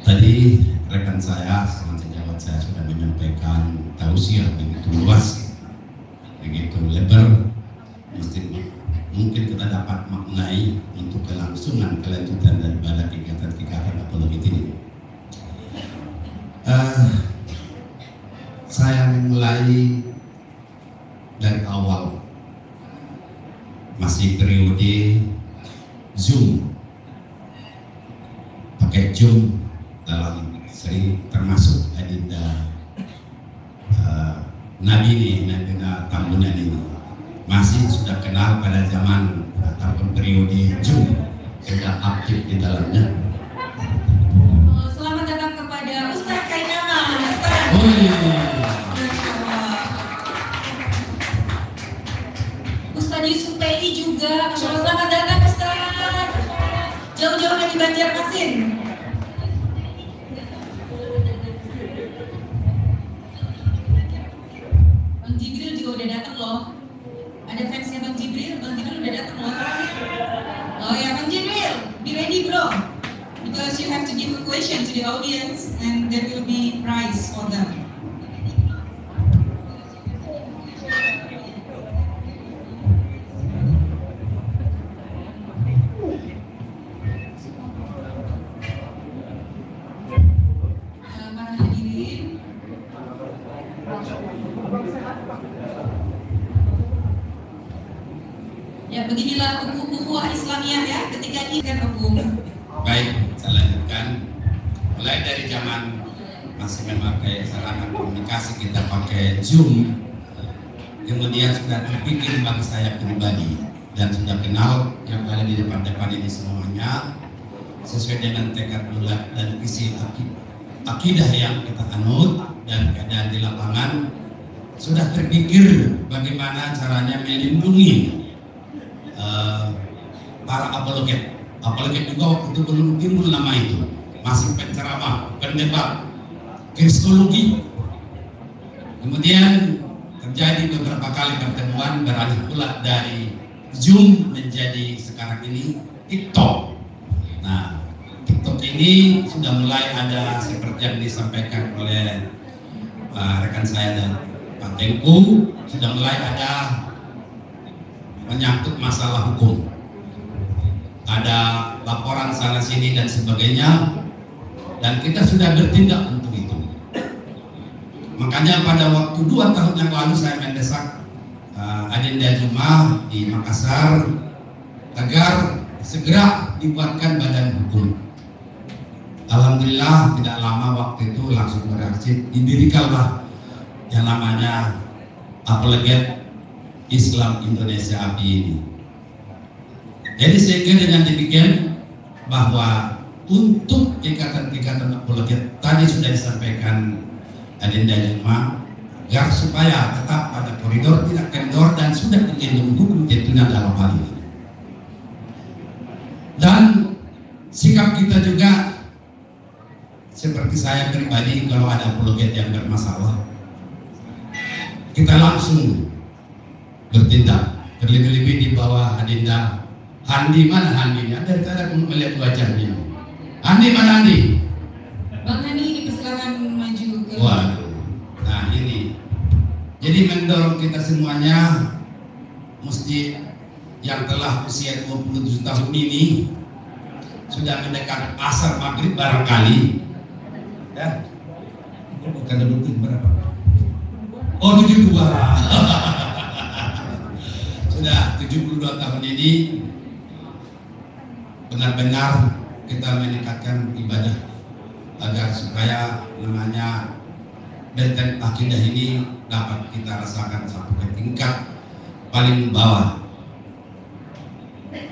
Tadi rekan saya, teman sejawat saya sudah menyampaikan tausiah begitu luas, begitu lebar. Mungkin kita dapat maknai untuk kelangsungan kelanjutan daripada kegiatan-kegiatan apologi ini. Saya memulai dari awal, masih periode Zoom, pakai Zoom dalam sering termasuk agenda Nabi ini, Nabi Tambunan ini masih sudah kenal pada zaman ataupun periode Zoom, sudah aktif di dalamnya. Selamat datang kepada Ustadz Kainama. Ustadz Yusuf Pedi juga, selamat datang Ustadz. Jauh-jauh dari Banjarmasin. Bang Jibril juga udah datang loh. Ada fansnya Bang Jibril udah datang loh. Oh ya Bang Jibril, be ready bro. Because you have to give a question to the audience and there will be prize for them. Para hadirin, ya beginilah ukhuwah Islamiyah ya, ketika ikan hukum. Baik, saya lanjutkan. Mulai dari zaman masih memakai sarana komunikasi, kita pakai Zoom. Kemudian sudah terpikir bagi saya pribadi dan sudah kenal yang ada di depan-depan ini semuanya. sesuai dengan tekad bulat dan visi akidah yang kita anut, dan keadaan di lapangan sudah terpikir bagaimana caranya melindungi para apologet. Apologet juga waktu itu belum timbul nama itu, masih penceramah, pendebat, kristologi. Kemudian terjadi beberapa kali pertemuan, beralih pula dari Zoom menjadi sekarang ini TikTok. Nah, TikTok ini sudah mulai ada seperti yang disampaikan oleh rekan saya dan Pak Tengku, sudah mulai ada menyangkut masalah hukum. Ada laporan sana sini dan sebagainya, dan kita sudah bertindak untuk itu. Makanya pada waktu 2 tahun yang lalu saya mendesak Adinda Juma di Makassar agar segera dibuatkan badan hukum. Alhamdulillah tidak lama waktu itu langsung bereaksi, didirikanlah yang namanya Apologet Islam Indonesia API ini. Jadi sehingga dengan demikian bahwa untuk ikatan-ikatan apologet tadi sudah disampaikan Adinda Juma agar supaya tetap pada koridor, tidak kendor, dan sudah dilindungi hukum tentunya dalam hal ini. Dan sikap kita juga seperti saya pribadi, kalau ada apologet yang bermasalah, kita langsung bertindak. Terlebih-lebih di bawah Adinda Handi. Mana Handi? Dari tadi aku melihat wajahnya. Handi mana Handi? Bang Handi dipersilakan maju ke. Waduh. Nah ini, jadi mendorong kita semuanya mesti yang telah usia 27 tahun ini sudah mendekat asar maghrib barangkali. Ya, bukan lebih berapa? Oh 72. Sudah 72 tahun ini benar-benar kita meningkatkan ibadah agar supaya namanya benteng akidah ini dapat kita rasakan sampai ke tingkat paling bawah.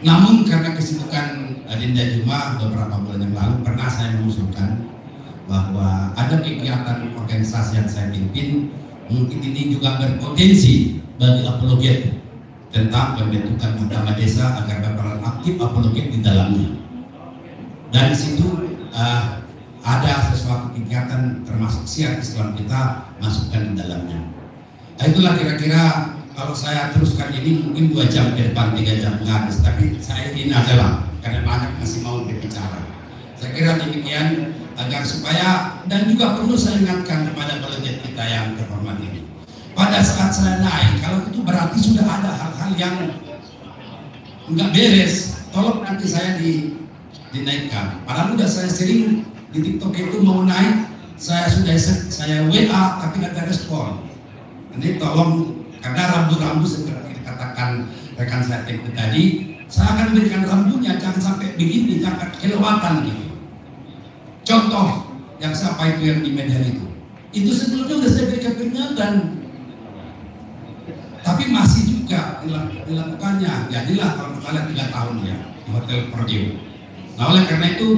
Namun karena kesibukan Adinda Juma beberapa bulan yang lalu pernah saya mengusulkan bahwa ada kegiatan organisasi yang saya pimpin, mungkin ini juga berpotensi bagi apologet tentang pembentukan mahkamah desa agar berperan aktif apologet di dalamnya. Dan di situ ada sesuatu kegiatan termasuk siar Islam kita masukkan di dalamnya. Nah, itulah kira-kira kalau saya teruskan ini mungkin 2 jam ke depan, 3 jam habis, tapi saya ingin aja lah karena banyak masih mau berbicara. Saya kira demikian agar supaya, dan juga perlu saya ingatkan kepada apologet kita yang terhormat ini. Pada saat saya naik, kalau itu berarti sudah ada hal-hal yang enggak beres, tolong nanti saya dinaikkan. Padahal udah saya sering di TikTok itu mau naik, saya WA tapi nggak ada respon. Ini tolong, karena rambu-rambu seperti dikatakan rekan saya tadi, saya akan berikan rambunya, jangan sampai begini, jangan kelewatan gitu. Contoh yang siapa itu yang di Medan itu sebelumnya udah saya berikan peringatan. Tapi masih juga dilakukannya. Jadilah kalau kita lihat 3 tahun ya di Hotel Perdiu. Nah oleh karena itu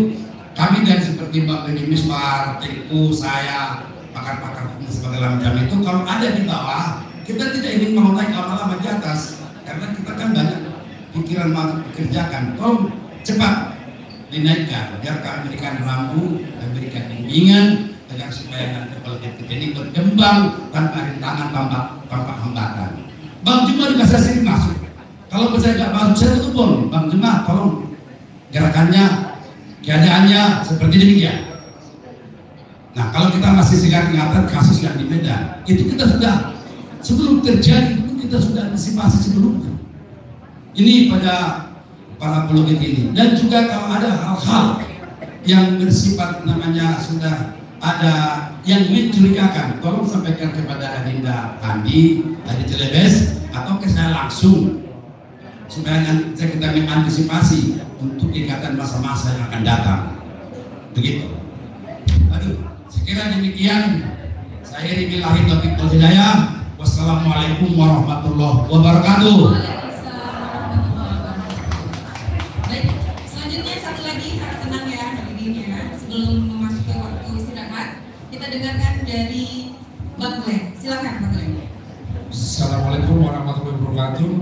kami dan seperti Mbak Beni Misbar, Tengku, saya, pakar-pakar hukum segala macam itu kalau ada di bawah, kita tidak ingin mau naik lama-lama di atas karena kita kan banyak pikiran mau dikerjakan. Tolong cepat dinaikkan biar kami berikan rambu dan berikan bimbingan agar supaya nanti kalau kita ini berkembang tanpa rintangan, tanpa hambatan. Bang Juma juga saya sering masuk. Kalau saya nggak masuk, saya telepon Bang Juma, tolong gerakannya, keadaannya seperti demikian. Nah, kalau kita masih ingat ingatan kasus yang di Medan, itu kita sudah sebelum terjadi itu kita sudah antisipasi sebelumnya. Ini pada para apologet ini. Dan juga kalau ada hal-hal yang bersifat namanya sudah ada yang mencurigakan, tolong sampaikan kepada Adinda Andi, Adi Celebes, atau ke saya langsung supaya nanti kita mengantisipasi untuk ikatan masa-masa yang akan datang. Begitu. Aduh, sekiranya demikian, saya billahi taufiq wal hidayah. Wassalamualaikum warahmatullahi wabarakatuh. Baik, selanjutnya satu lagi harap tenang dengarkan dari Bang Glenn. Silakan Bang Glenn. Assalamualaikum warahmatullahi wabarakatuh.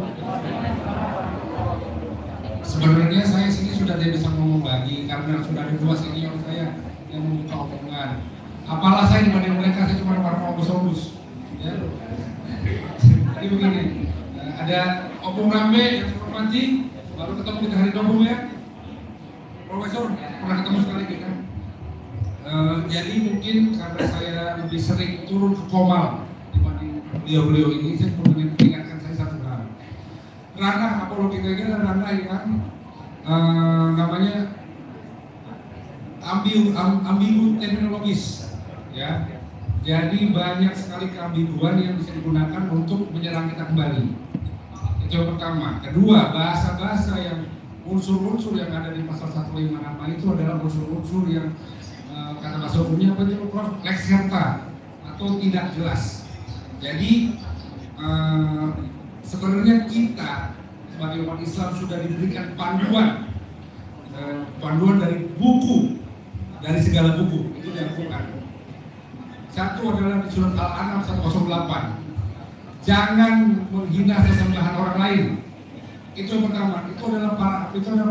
Sebenarnya saya sini sudah tidak bisa ngomong lagi karena sudah ada dua senior saya yang membuka omongan. Apalah saya dibanding mereka, saya cuma para obus-obus. Ya. Jadi begini, ada Opung Rambe yang saya hormati, baru ketemu kita hari Rabu ya. Profesor, pernah ketemu sekali kita. Jadi mungkin karena saya lebih sering turun ke Komal dibanding beliau ini, saya perlu mengingatkan saya satu hal. Ranah apologetika ini adalah ranah yang namanya ambigu teknologis, ya. Jadi banyak sekali keambiguan yang bisa digunakan untuk menyerang kita kembali. Itu yang pertama. Kedua, bahasa-bahasa yang unsur-unsur yang ada di pasal 156 itu adalah unsur-unsur yang kata bahasa hukumnya apa itu, Prof? Lex serta atau tidak jelas. Jadi sebenarnya kita sebagai umat Islam sudah diberikan panduan dari buku, dari segala buku itu dilakukan. Satu adalah di surat Al-An'am 108. Jangan menghina sesembahan orang lain. Itu yang pertama. Itu adalah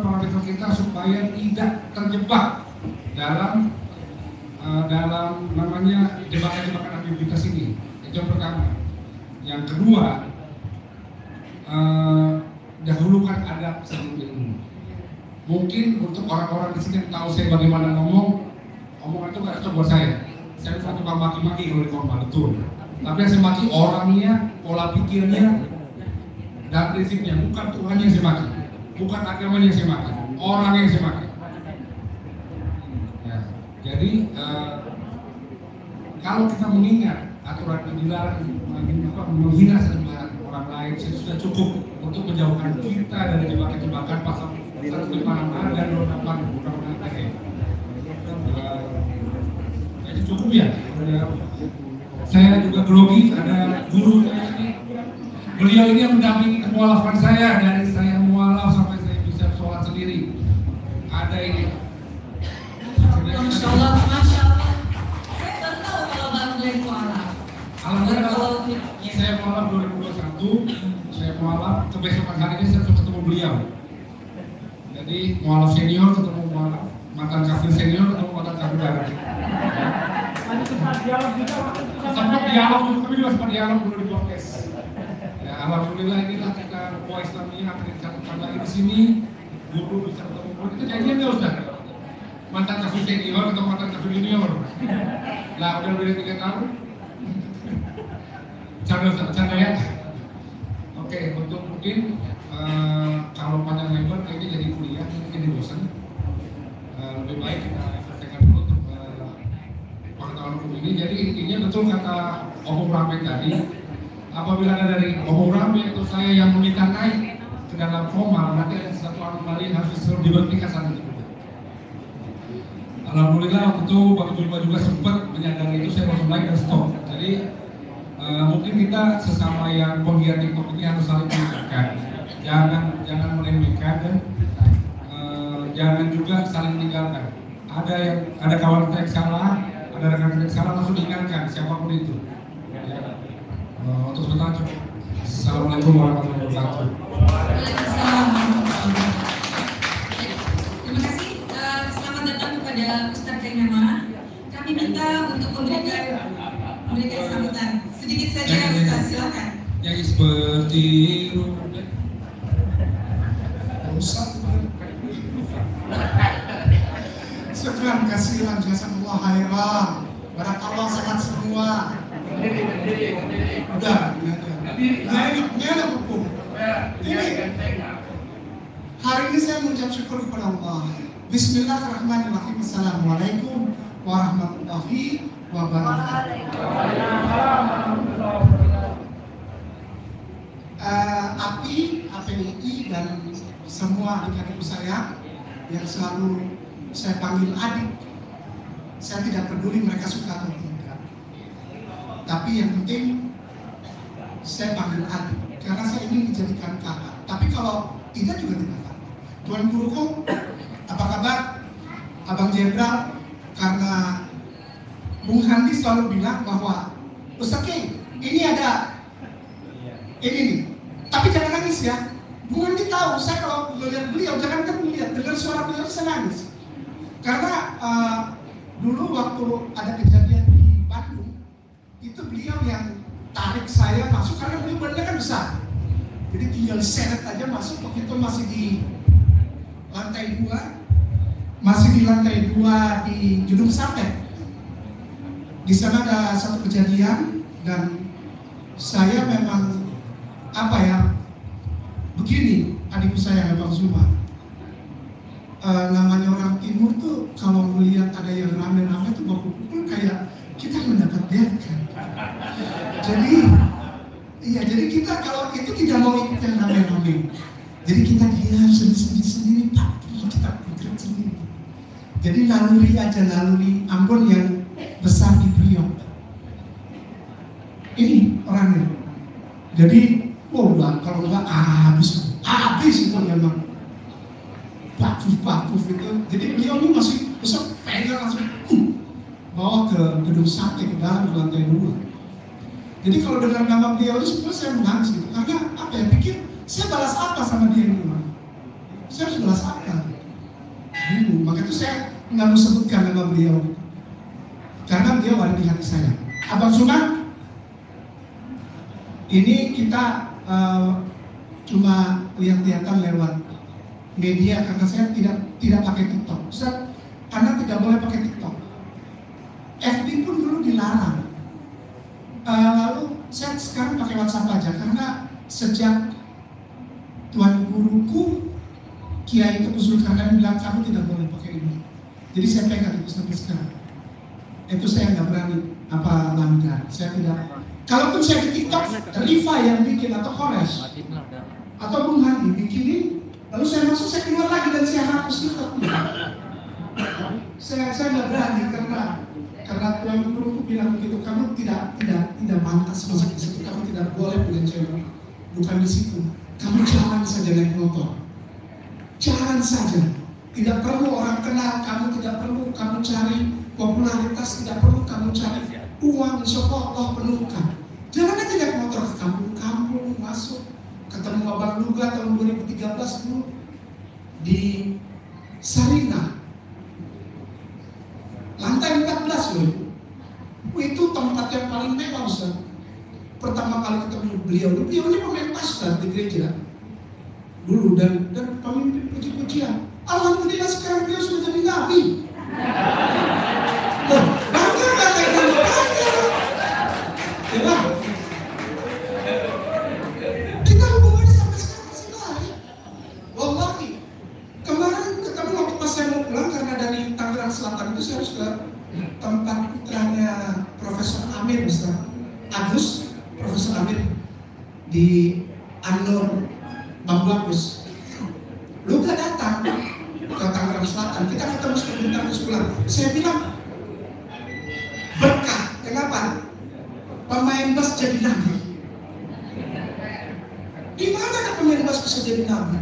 parameter kita supaya tidak terjebak dalam namanya jebakan-jebakan aktivitas ini. Itu yang pertama. Yang kedua, dahulukan adab sebelum ilmu. Mungkin untuk orang-orang di sini yang tahu saya bagaimana ngomong, omongan itu gak cocok buat saya. Saya satu maki-maki kalau di Komal, betul. Tapi yang saya maki orangnya, pola pikirnya, dan prinsipnya. Bukan Tuhannya yang saya maki, bukan agamanya yang saya maki, orangnya yang saya maki. Ya, jadi kalau kita mengingat aturan yang dilarang menghina sesembahan orang lain, sudah cukup untuk menjauhkan kita dari jebakan-jebakan pasal 156 dan 28 Undang-Undang ITE. Jadi cukup ya. Saya juga grogi, ada guru saya ini. Beliau ini yang mendampingi kemualafan saya dari saya mualaf sampai saya bisa sholat sendiri. Ada ini. Masya Allah, Masya Allah. Saya baru tahu kalau Bang Glenn mualaf. Alhamdulillah, saya mualaf 2021. Saya mualaf, kebesokan harinya saya ketemu beliau. Jadi mualaf senior ketemu mualaf, mantan kafir senior ketemu mantan kafir baru. Sempat dialog juga, kami juga sempat dialog dulu di podcast. Ya, alhamdulillah inilah kita Poa Islamiyah akan disatukan lagi di sini. Guru bisa ketemu guru, itu janjian ya Ustaz. Mantan kafir senior atau mantan kafir junior. Lah udah lebih dari 3 tahun. Canda ya. Oke, untuk mungkin kalau panjang lebar kayaknya jadi kuliah, mungkin jadi bosan. Lebih baik kita selesaikan dulu untuk pengetahuan hukum ini. Jadi intinya betul kata Opung Rambe tadi, apabila ada dari Opung Rambe atau saya yang meminta naik ke dalam Komal, nanti ada satu anomali yang harus diberhentikan saat itu. Alhamdulillah waktu itu Bang Julma juga sempat menyadari itu, saya langsung naik dan stop. Jadi mungkin kita sesama yang penggiat TikTok ini harus saling mengingatkan, jangan meremehkan dan jangan juga saling meninggalkan. Ada kawan kita yang salah, ada rekan kita yang salah, langsung diingatkan siapapun itu. Ya. Untuk sementara cukup. Assalamualaikum warahmatullahi wabarakatuh. Waalaikumsalam warahmatullahi wabarakatuh. Terima kasih. Selamat datang kepada Ustadz Kaimama. Kami minta untuk memberikan sambutan. Sedikit saja Ustaz, silakan. Yang seperti Ustaz. Sekian kasihan jazakallah khairan. Barakallah sehat semua. Udah, ini ada hukum. Ini hari ini saya mengucap syukur kepada Allah. Bismillahirrahmanirrahim. Assalamualaikum warahmatullahi wabarakatuh. APNI dan semua adik-adik saya yang selalu saya panggil adik. Saya tidak peduli mereka suka atau tidak. Tapi yang penting saya panggil adik karena saya ingin dijadikan kakak. Tapi kalau tidak juga tidak apa. Tuan Guruku, apa kabar? Abang Jenderal, karena Bung Handi selalu bilang bahwa Ustaz King, ini ada ini nih, tapi jangan nangis ya. Bung Handi tahu, saya kalau melihat beliau, jangankan melihat, dengar suara beliau saya nangis. Karena dulu waktu ada kejadian di Bandung, itu beliau yang tarik saya masuk karena beliau badannya kan besar. Jadi tinggal seret aja masuk, waktu itu masih di lantai 2, di Gedung Sate. Di sana ada satu kejadian dan saya memang begini, adikku saya Bang Zuma. Namanya orang timur tuh kalau melihat ada yang rame-rame tuh baku pukul kayak kita mendapat berkah. Jadi kita kalau itu tidak mau ikut yang rame-rame. Jadi kita diam sendiri Pak, kita bergerak sendiri. Jadi naluri Ambon yang besar di Priok. Ini orangnya. Jadi kalau enggak habis itu memang pakuf itu. Jadi beliau ini masih besar, pegang langsung bawa ke Gedung Sate ke dalam lantai 2. Jadi kalau dengar nama beliau itu sebenarnya saya menangis gitu. Karena pikir saya balas apa sama dia ini? Saya harus balas apa? Bingung. Maka itu saya nggak mau sebutkan nama beliau. Karena beliau ada di hati saya. Abang Sunan, ini kita cuma lihat-lihatan lewat media karena saya tidak pakai TikTok. Ustaz, Anda tidak boleh pakai TikTok. FB pun dulu dilarang. Lalu saya sekarang pakai WhatsApp aja karena sejak Tuan Guruku Kiai Teguh Zulkarnain bilang kamu tidak boleh pakai ini. Jadi saya pegang itu sampai sekarang. Itu saya nggak berani langgar. Saya tidak. Kalaupun saya di TikTok, Rifa yang bikin atau Kores atau Bung Handi bikinin, lalu saya masuk, saya keluar lagi dan saya hapus TikTok. Saya nggak berani karena Tuan Guruku bilang begitu, kamu tidak pantas masuk di situ, kamu tidak boleh punya channel, bukan di situ. Kamu jangan saja naik motor, jangan saja. Tidak perlu orang kenal kamu, tidak perlu kamu cari popularitas, tidak perlu kamu cari uang, insya Allah penuhkan. Jangan aja naik motor ke kampung-kampung, masuk ketemu Abang Luga tahun 2013 dulu di Sarinah, lantai 14 loh. Itu tempat yang paling mewah Ustaz. Pertama kali ketemu beliau ini pemain pastor di gereja dulu dan pemimpin puji-pujian. Alhamdulillah sekarang beliau sudah jadi nabi. Loh, bangga nggak kayak gitu? Bangga. Ya bang, kita hubungannya sampai sekarang masih baik. Wallahi, kemarin ketemu waktu pas saya mau pulang karena dari Tangerang Selatan itu saya harus ke tempat putranya Profesor Amir, Ustaz Agus, Profesor Amir di Anur Bangladesh. Lu gak datang ke Tangerang Selatan, kita ketemu sebentar terus pulang. Saya bilang berkah. Kenapa? Pemain bass jadi nabi. Di mana ada pemain bass bisa jadi nabi?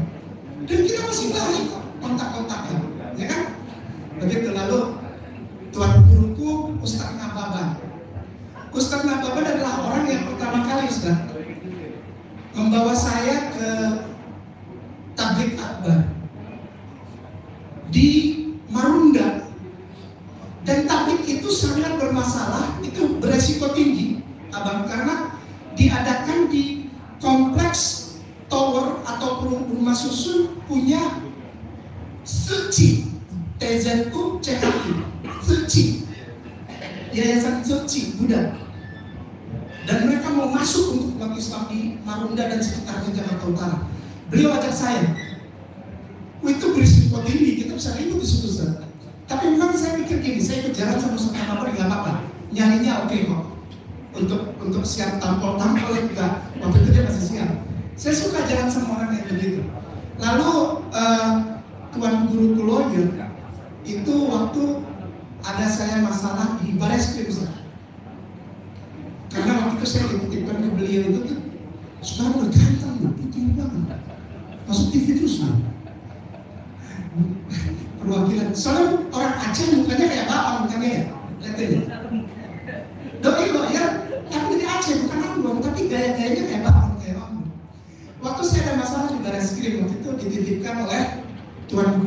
Dan kita masih baik kok kontak-kontaknya, ya kan? Begitu. Lalu Tuan Guruku Ustaz Nababan. Ustaz Nababan adalah orang yang pertama kali Ustaz membawa saya ke tablik akbar di Marunda, dan tablik itu sangat bermasalah, itu beresiko tinggi abang, karena diadakan di kompleks tower atau rumah susun punya Suci TZU CHI, Suci Yayasan Suci Buddha, dan mereka mau masuk untuk umat Islam di Marunda dan sekitarnya Jakarta Utara. Beliau ajak saya. Itu berisiko tinggi, kita bisa ribut di situ Ustaz. Tapi memang saya pikir gini, saya ikut jalan sama Ustaz Nababan nggak apa-apa, nyarinya oke kok. Untuk siap tampol juga, waktu itu dia masih siap. Saya suka jalan sama orang yang begitu. Lalu Tuan Guru Lawyer itu waktu ada saya masalah di Bareskrim Ustaz. Karena waktu itu saya dititipkan ke beliau itu tuh, sekarang udah ganteng, putih banget, masuk TV terus loh. Perwakilan, soalnya orang Aceh mukanya kayak bapak mukanya ya, lihat aja.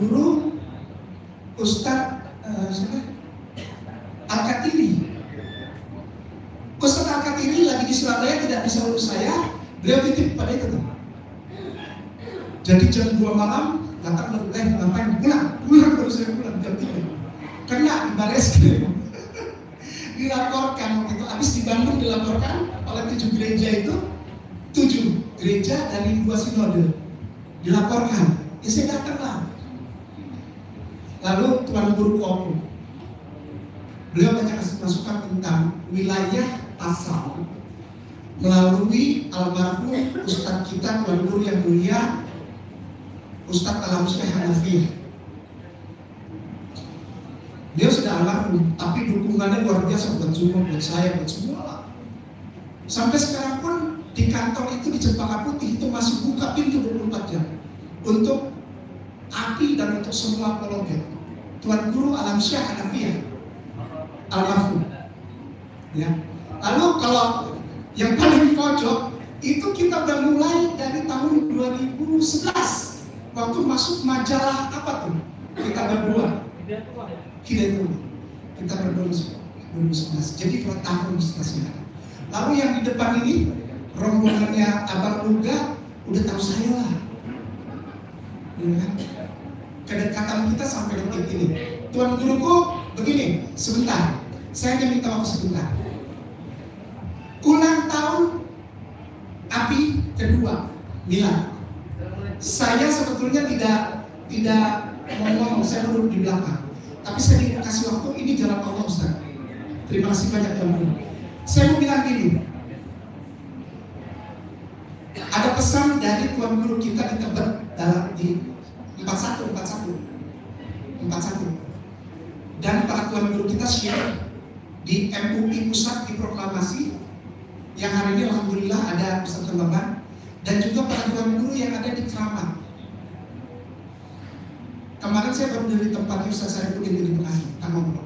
Guru Ustadz Al-Katiri. Ustadz Al-Katiri lagi di Surabaya, tidak bisa urus saya, beliau titip pada itu. Jadi jam 2 malam datang baru, ngapain? Pulang baru saya pulang jam 3. Kena di Bareskrim. Dilaporkan waktu itu, habis di Bandung dilaporkan oleh 7 gereja itu, 7 gereja dari 2 sinode dilaporkan. Ya saya datanglah. Lalu Tuan Guru Kopo, beliau banyak kasih masukan tentang wilayah pasal melalui almarhum Ustadz kita Tuan Guru yang mulia Ustadz Alamsyah Hanafi. Dia sudah almarhum, tapi dukungannya luar biasa buat semua, buat saya, buat semua. Sampai sekarang pun di kantor itu di Cempaka Putih itu masih buka pintu 24 jam untuk api dan untuk semua apologet. Tuan Guru Alamsyah Hanafi almarhum. Ya. Lalu kalau yang paling pojok itu kita udah mulai dari tahun 2011 waktu masuk majalah apa tuh? Kita berdua. Kita berdua 2011. Jadi 2 tahun setelahnya. Lalu yang di depan ini rombongannya Abang Luga udah tahu saya lah. Ya kan? Kedekatan kita sampai detik ini. Tuan Guruku begini, sebentar. Saya hanya minta waktu sebentar. Ulang tahun API kedua, Milan. Saya sebetulnya tidak mau ngomong, saya duduk di belakang. Tapi saya dikasih waktu, ini jalan Allah Ustaz. Terima kasih banyak Tuan Guru. Saya mau bilang gini, ada pesan dari Tuan Guru kita di Tebet dalam di 41. Dan para Tuan Guru kita share di MUI Pusat di proklamasi yang hari ini alhamdulillah ada Ustaz Kembangan, dan juga para Tuan Guru yang ada di Keramat. Kemarin saya baru dari tempat Ustaz Saripudin di Bekasi, Tanggong.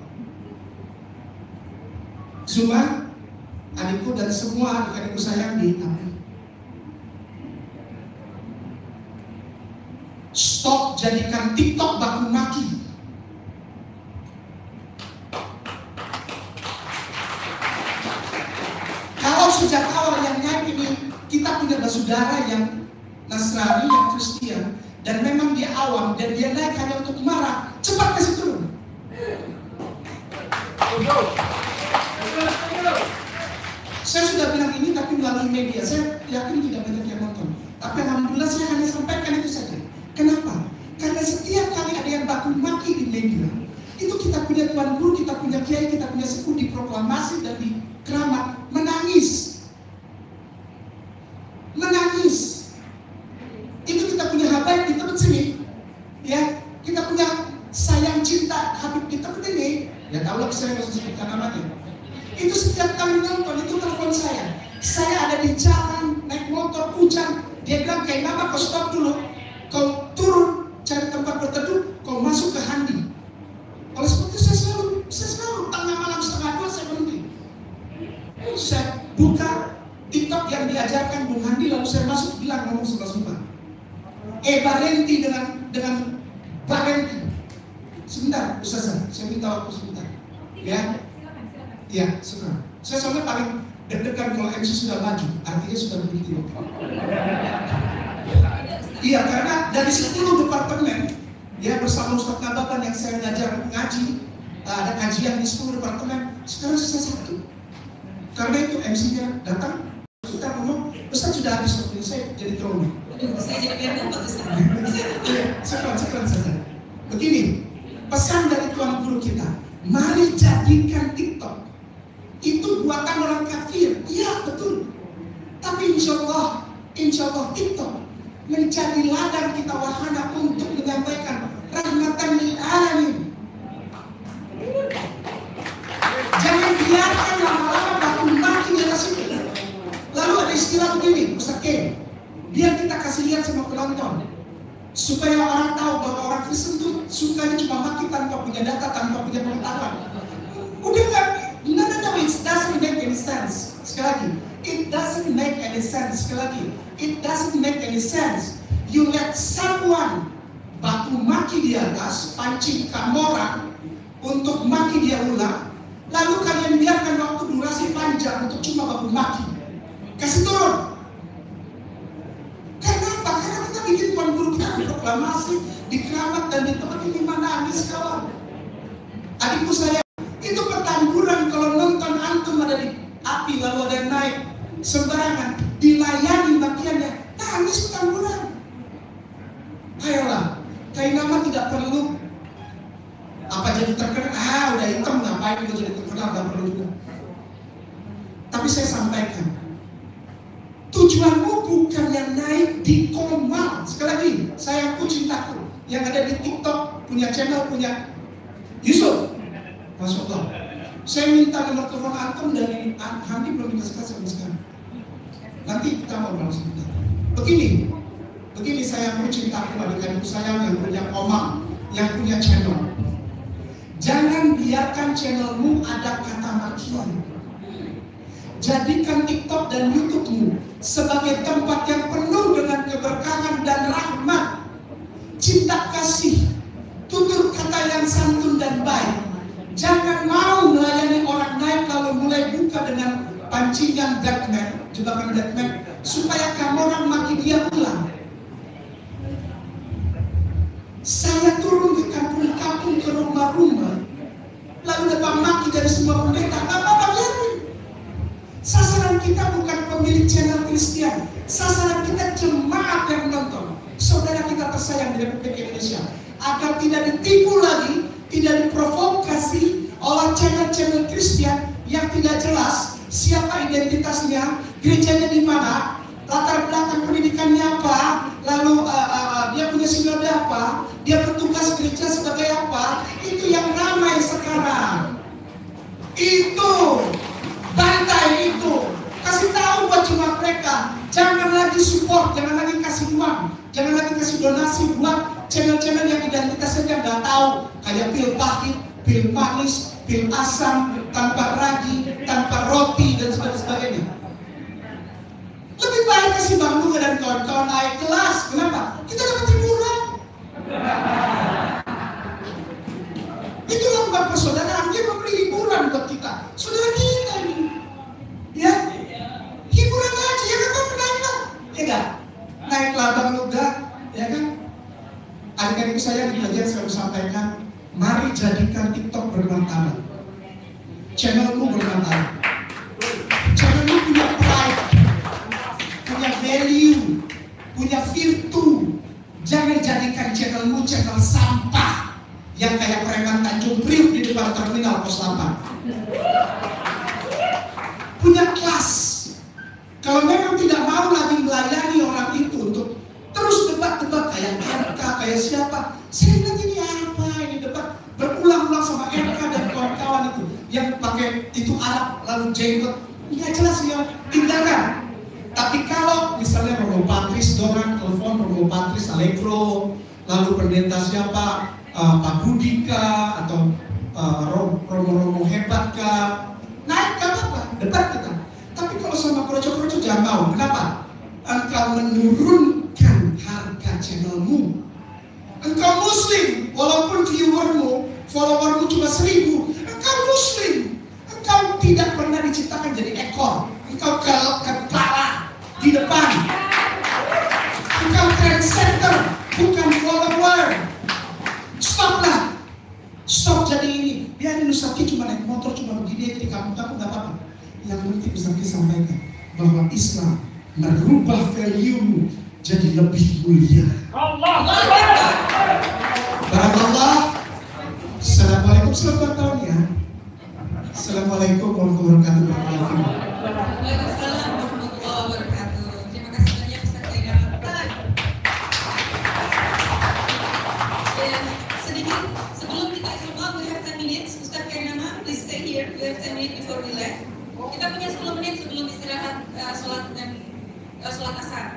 Zuma, adikku dan semua adik-adikku sayang di API. Stop jadikan TikTok baku maki. Kalau sejak awal yang naik ini kita punya saudara yang Nasrani, yang Kristen, dan memang dia awam dan dia naik hanya untuk marah, cepat kasih turun. Saya sudah bilang ini tapi melalui media, saya yakin tidak banyak yang nonton. Tapi alhamdulillah saya hanya sampaikan itu saja. Kenapa? Karena setiap kali ada yang baku maki di media, itu kita punya Tuan Guru, kita punya kiai, kita punya sepuh di proklamasi dan di Keramat menangis. Itu kita punya Habib di Tebet sini, ya. Kita punya sayang cinta Habib di Tebet ini, ya tahu lah saya nggak usah sebutkan namanya. Itu setiap kali nonton itu telepon saya. Saya ada di jalan naik motor hujan, dia bilang kayak nama kau stop dulu, kau turun cari tempat berteduh, kau masuk ke Handi. Oleh sebab itu saya selalu tengah malam 1:30 saya berhenti. Saya buka TikTok yang diajarkan Bung Handi, lalu saya masuk bilang ngomong sumpah. Barenti dengan Barenti. Sebentar, Ustaz, saya minta waktu sebentar. Ya, iya, sekarang. Saya soalnya paling deg-degan kalau MC sudah maju, artinya sudah berhenti. Iya, karena dari 10 departemen, ya bersama Ustaz Nababan yang saya ngajar ngaji, ada kajian di 10 departemen, sekarang sisa 1. Karena itu MC-nya datang, kita ngomong, Ustaz sudah habis waktu ini, saya jadi trauma. Aduh, saya jadi biar dapat Ustaz. Sekarang saja. Begini, pesan dari Tuan Guru kita, mari jadikan TikTok itu buatan orang kafir. Iya betul. Tapi insya Allah TikTok menjadi ladang kita wahana untuk menyampaikan rahmatan lil alamin. Jangan biarkan lama-lama baku maki di atas itu. Lalu ada istilah begini, Ustaz Ken, biar kita kasih lihat sama penonton, supaya orang tahu bahwa orang Kristen itu sukanya cuma maki tanpa punya data, tanpa punya pengetahuan. Udah nggak, no, it doesn't make any sense. Sekali lagi, it doesn't make any sense. Sekali lagi, it doesn't make any sense. You let someone baku maki di atas, pancingkan orang untuk maki dia ulang, lalu kalian biarkan waktu durasi panjang untuk cuma baku maki. Kasih turun. Kenapa? Karena kita bikin Tuan Guru kita proklamasi di Keramat dan di tempat ini nangis kawan. Adikku saya, itu petamburan kalau nonton antum ada di api lalu ada yang naik sembarangan, dilayani bagiannya, nangis petamburan. Ayolah, Kainama tidak perlu apa jadi terkenal, udah hitam ngapain itu jadi terkenal, gak perlu juga. Tapi saya sampaikan, tujuanmu bukan yang naik di Komal. Sekali lagi, sayangku cintaku yang ada di TikTok, punya channel, punya Yusuf, Masya Allah. Saya minta nomor telepon antum dari Handi belum dikasih sampai sekarang. Nanti kita mau bahas sebentar. Begini sayangku cintaku, adik-adikku sayang yang punya Komal, yang punya channel. Jangan biarkan channelmu ada kata makian. Jadikan TikTok dan YouTubemu sebagai tempat yang penuh dengan keberkahan dan rahmat, cinta kasih, tutur kata yang santun dan baik. Jangan mau melayani orang naik lalu mulai buka dengan pancingan deathmatch, jebakan deathmatch, supaya kamu orang maki dia ulang. Saya turun ke kampung-kampung, ke rumah-rumah, lalu dapat maki dari semua pendeta, gak apa-apa biarin. Sasaran kita bukan pemilik channel Kristen, sasaran kita jemaat yang menonton, saudara kita tersayang di Republik Indonesia, agar tidak ditipu lagi, tidak diprovokasi oleh channel-channel Kristen yang tidak jelas siapa identitasnya, gerejanya di mana, latar belakang pendidikannya apa, lalu dia punya sinode apa, dia bertugas gereja sebagai apa. Itu yang ramai sekarang. Itu bantai itu. Kasih tahu buat jemaat mereka, jangan lagi support, jangan lagi kasih uang, jangan lagi kasih donasi buat channel-channel yang identitasnya nggak tahu, kayak pil pahit, pil manis, pil asam, tanpa ragi, tanpa roti dan sebagainya. Lebih baik kasih Bang Bunga dan kawan-kawan naik kelas. Kenapa? Kita dapat hiburan. Itulah bukan persaudaraan, dia memberi hiburan buat kita. Saudara kita ini, ya, hiburan aja, ya kan, naiklah, ya kan, naiklah Bang Luga, ya kan. Adik-adik saya di bagian saya sampaikan, mari jadikan TikTok bermartabat, channelmu bermartabat, channelmu punya pride, punya value, punya virtu. Jangan jadikan channelmu channel sampah yang kayak preman Tanjung Priok di depan terminal pos 8. Punya kelas. Kalau memang tidak mau lagi melayani orang itu untuk terus debat-debat kayak RK, kayak siapa, saya ingat ini apa, ini debat berulang-ulang sama RK dan kawan-kawan itu yang pakai itu Arab lalu jenggot, nggak jelas ya, tinggalkan. Tapi kalau misalnya Romo Patris dorang telepon Romo Patris Allegro, lalu pendeta siapa, Pak Budika atau Romo hebat kah, naik gak apa-apa, debat kita. Tapi kalau sama kroco-kroco jangan mau. Kenapa? Engkau menurunkan harga channelmu. Engkau muslim, walaupun viewermu, followermu cuma 1000, engkau muslim. Engkau tidak pernah diciptakan jadi ekor. Engkau kepala di depan. Engkau trendsetter, bukan follower. Stoplah. Stop jadi ini. Biarin Ustadz cuma naik motor, cuma begini aja di kampung-kampung, gak apa-apa. Yang penting Ustadz sampaikan bahwa Islam merubah value jadi lebih mulia. Barakallah. Assalamualaikum, selamat tahun ya. Assalamualaikum warahmatullahi wabarakatuh. Waalaikumsalam warahmatullahi wabarakatuh. Terima kasih banyak Ustaz Kainama. Ya, sedikit sebelum kita semua, we have 10 minutes. Ustaz Kainama, please stay here. We have 10 minutes before we left. Kita punya 10 menit sebelum istirahat sholat asar.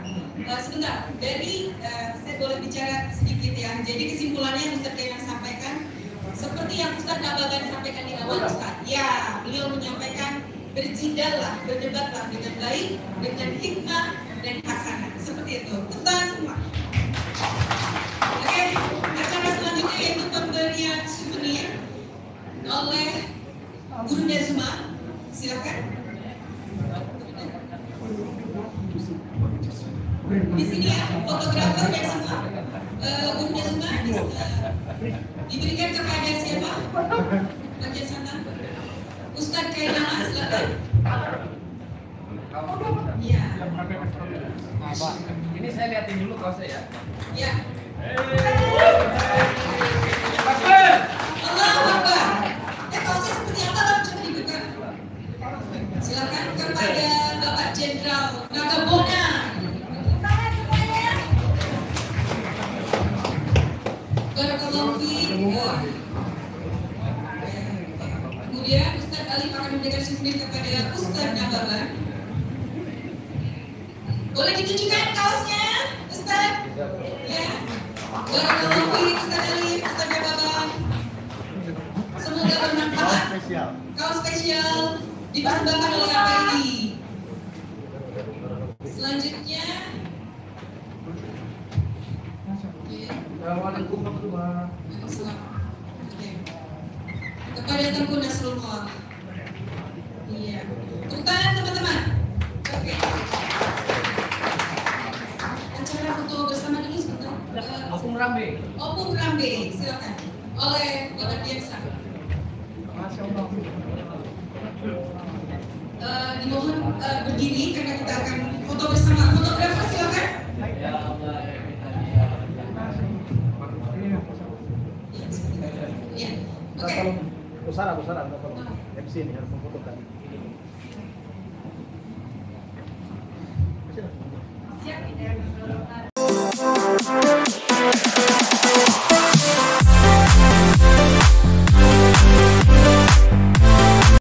Sebentar, dari saya boleh bicara sedikit ya. Jadi kesimpulannya yang Ustaz Kainama sampaikan, seperti yang Ustaz Nabagan sampaikan di awal Ustaz. Ya, beliau menyampaikan berjidallah, berdebatlah dengan baik, dengan hikmah dan hasanah. Seperti itu. Tepuk tangan semua. Oke. Bunda Zuma, silakan. Di sini ya, fotografer yang semua. Bunda Zuma diberikan kepada siapa? Bagian sana. Ustadz Kaidama, silakan. Ya. Ini saya liatin dulu kaosnya ya. Ya. Allahu Akbar. Kaosnya seperti apa, Bang? Coba dibuka. Silakan kepada Bapak Jenderal Nagabona. Barakallahu fiik. Kemudian Ustadz Alif akan memberikan souvenir kepada Ustadz Nababan. Boleh ditunjukkan kaosnya, Ustadz? Ya. Barakallahu fiik, Ustadz Alif, Ustadz Nababan. Semoga bermanfaat. Kaos spesial dipersembahkan oleh API. Selanjutnya, Assalamualaikum warahmatullahi wabarakatuh. Kepada Tengku Nasrul Qor. Iya. Tepuk tangan teman-teman. Oke. Acara foto bersama dulu sebentar. Opung Rambe. Opung Rambe, silakan. Oleh Bapak Diaksa. Dimohon berdiri karena kita akan foto bersama. Fotografer silakan. Ya. Oke. Busara, MC ini harus memfotokan. Siap.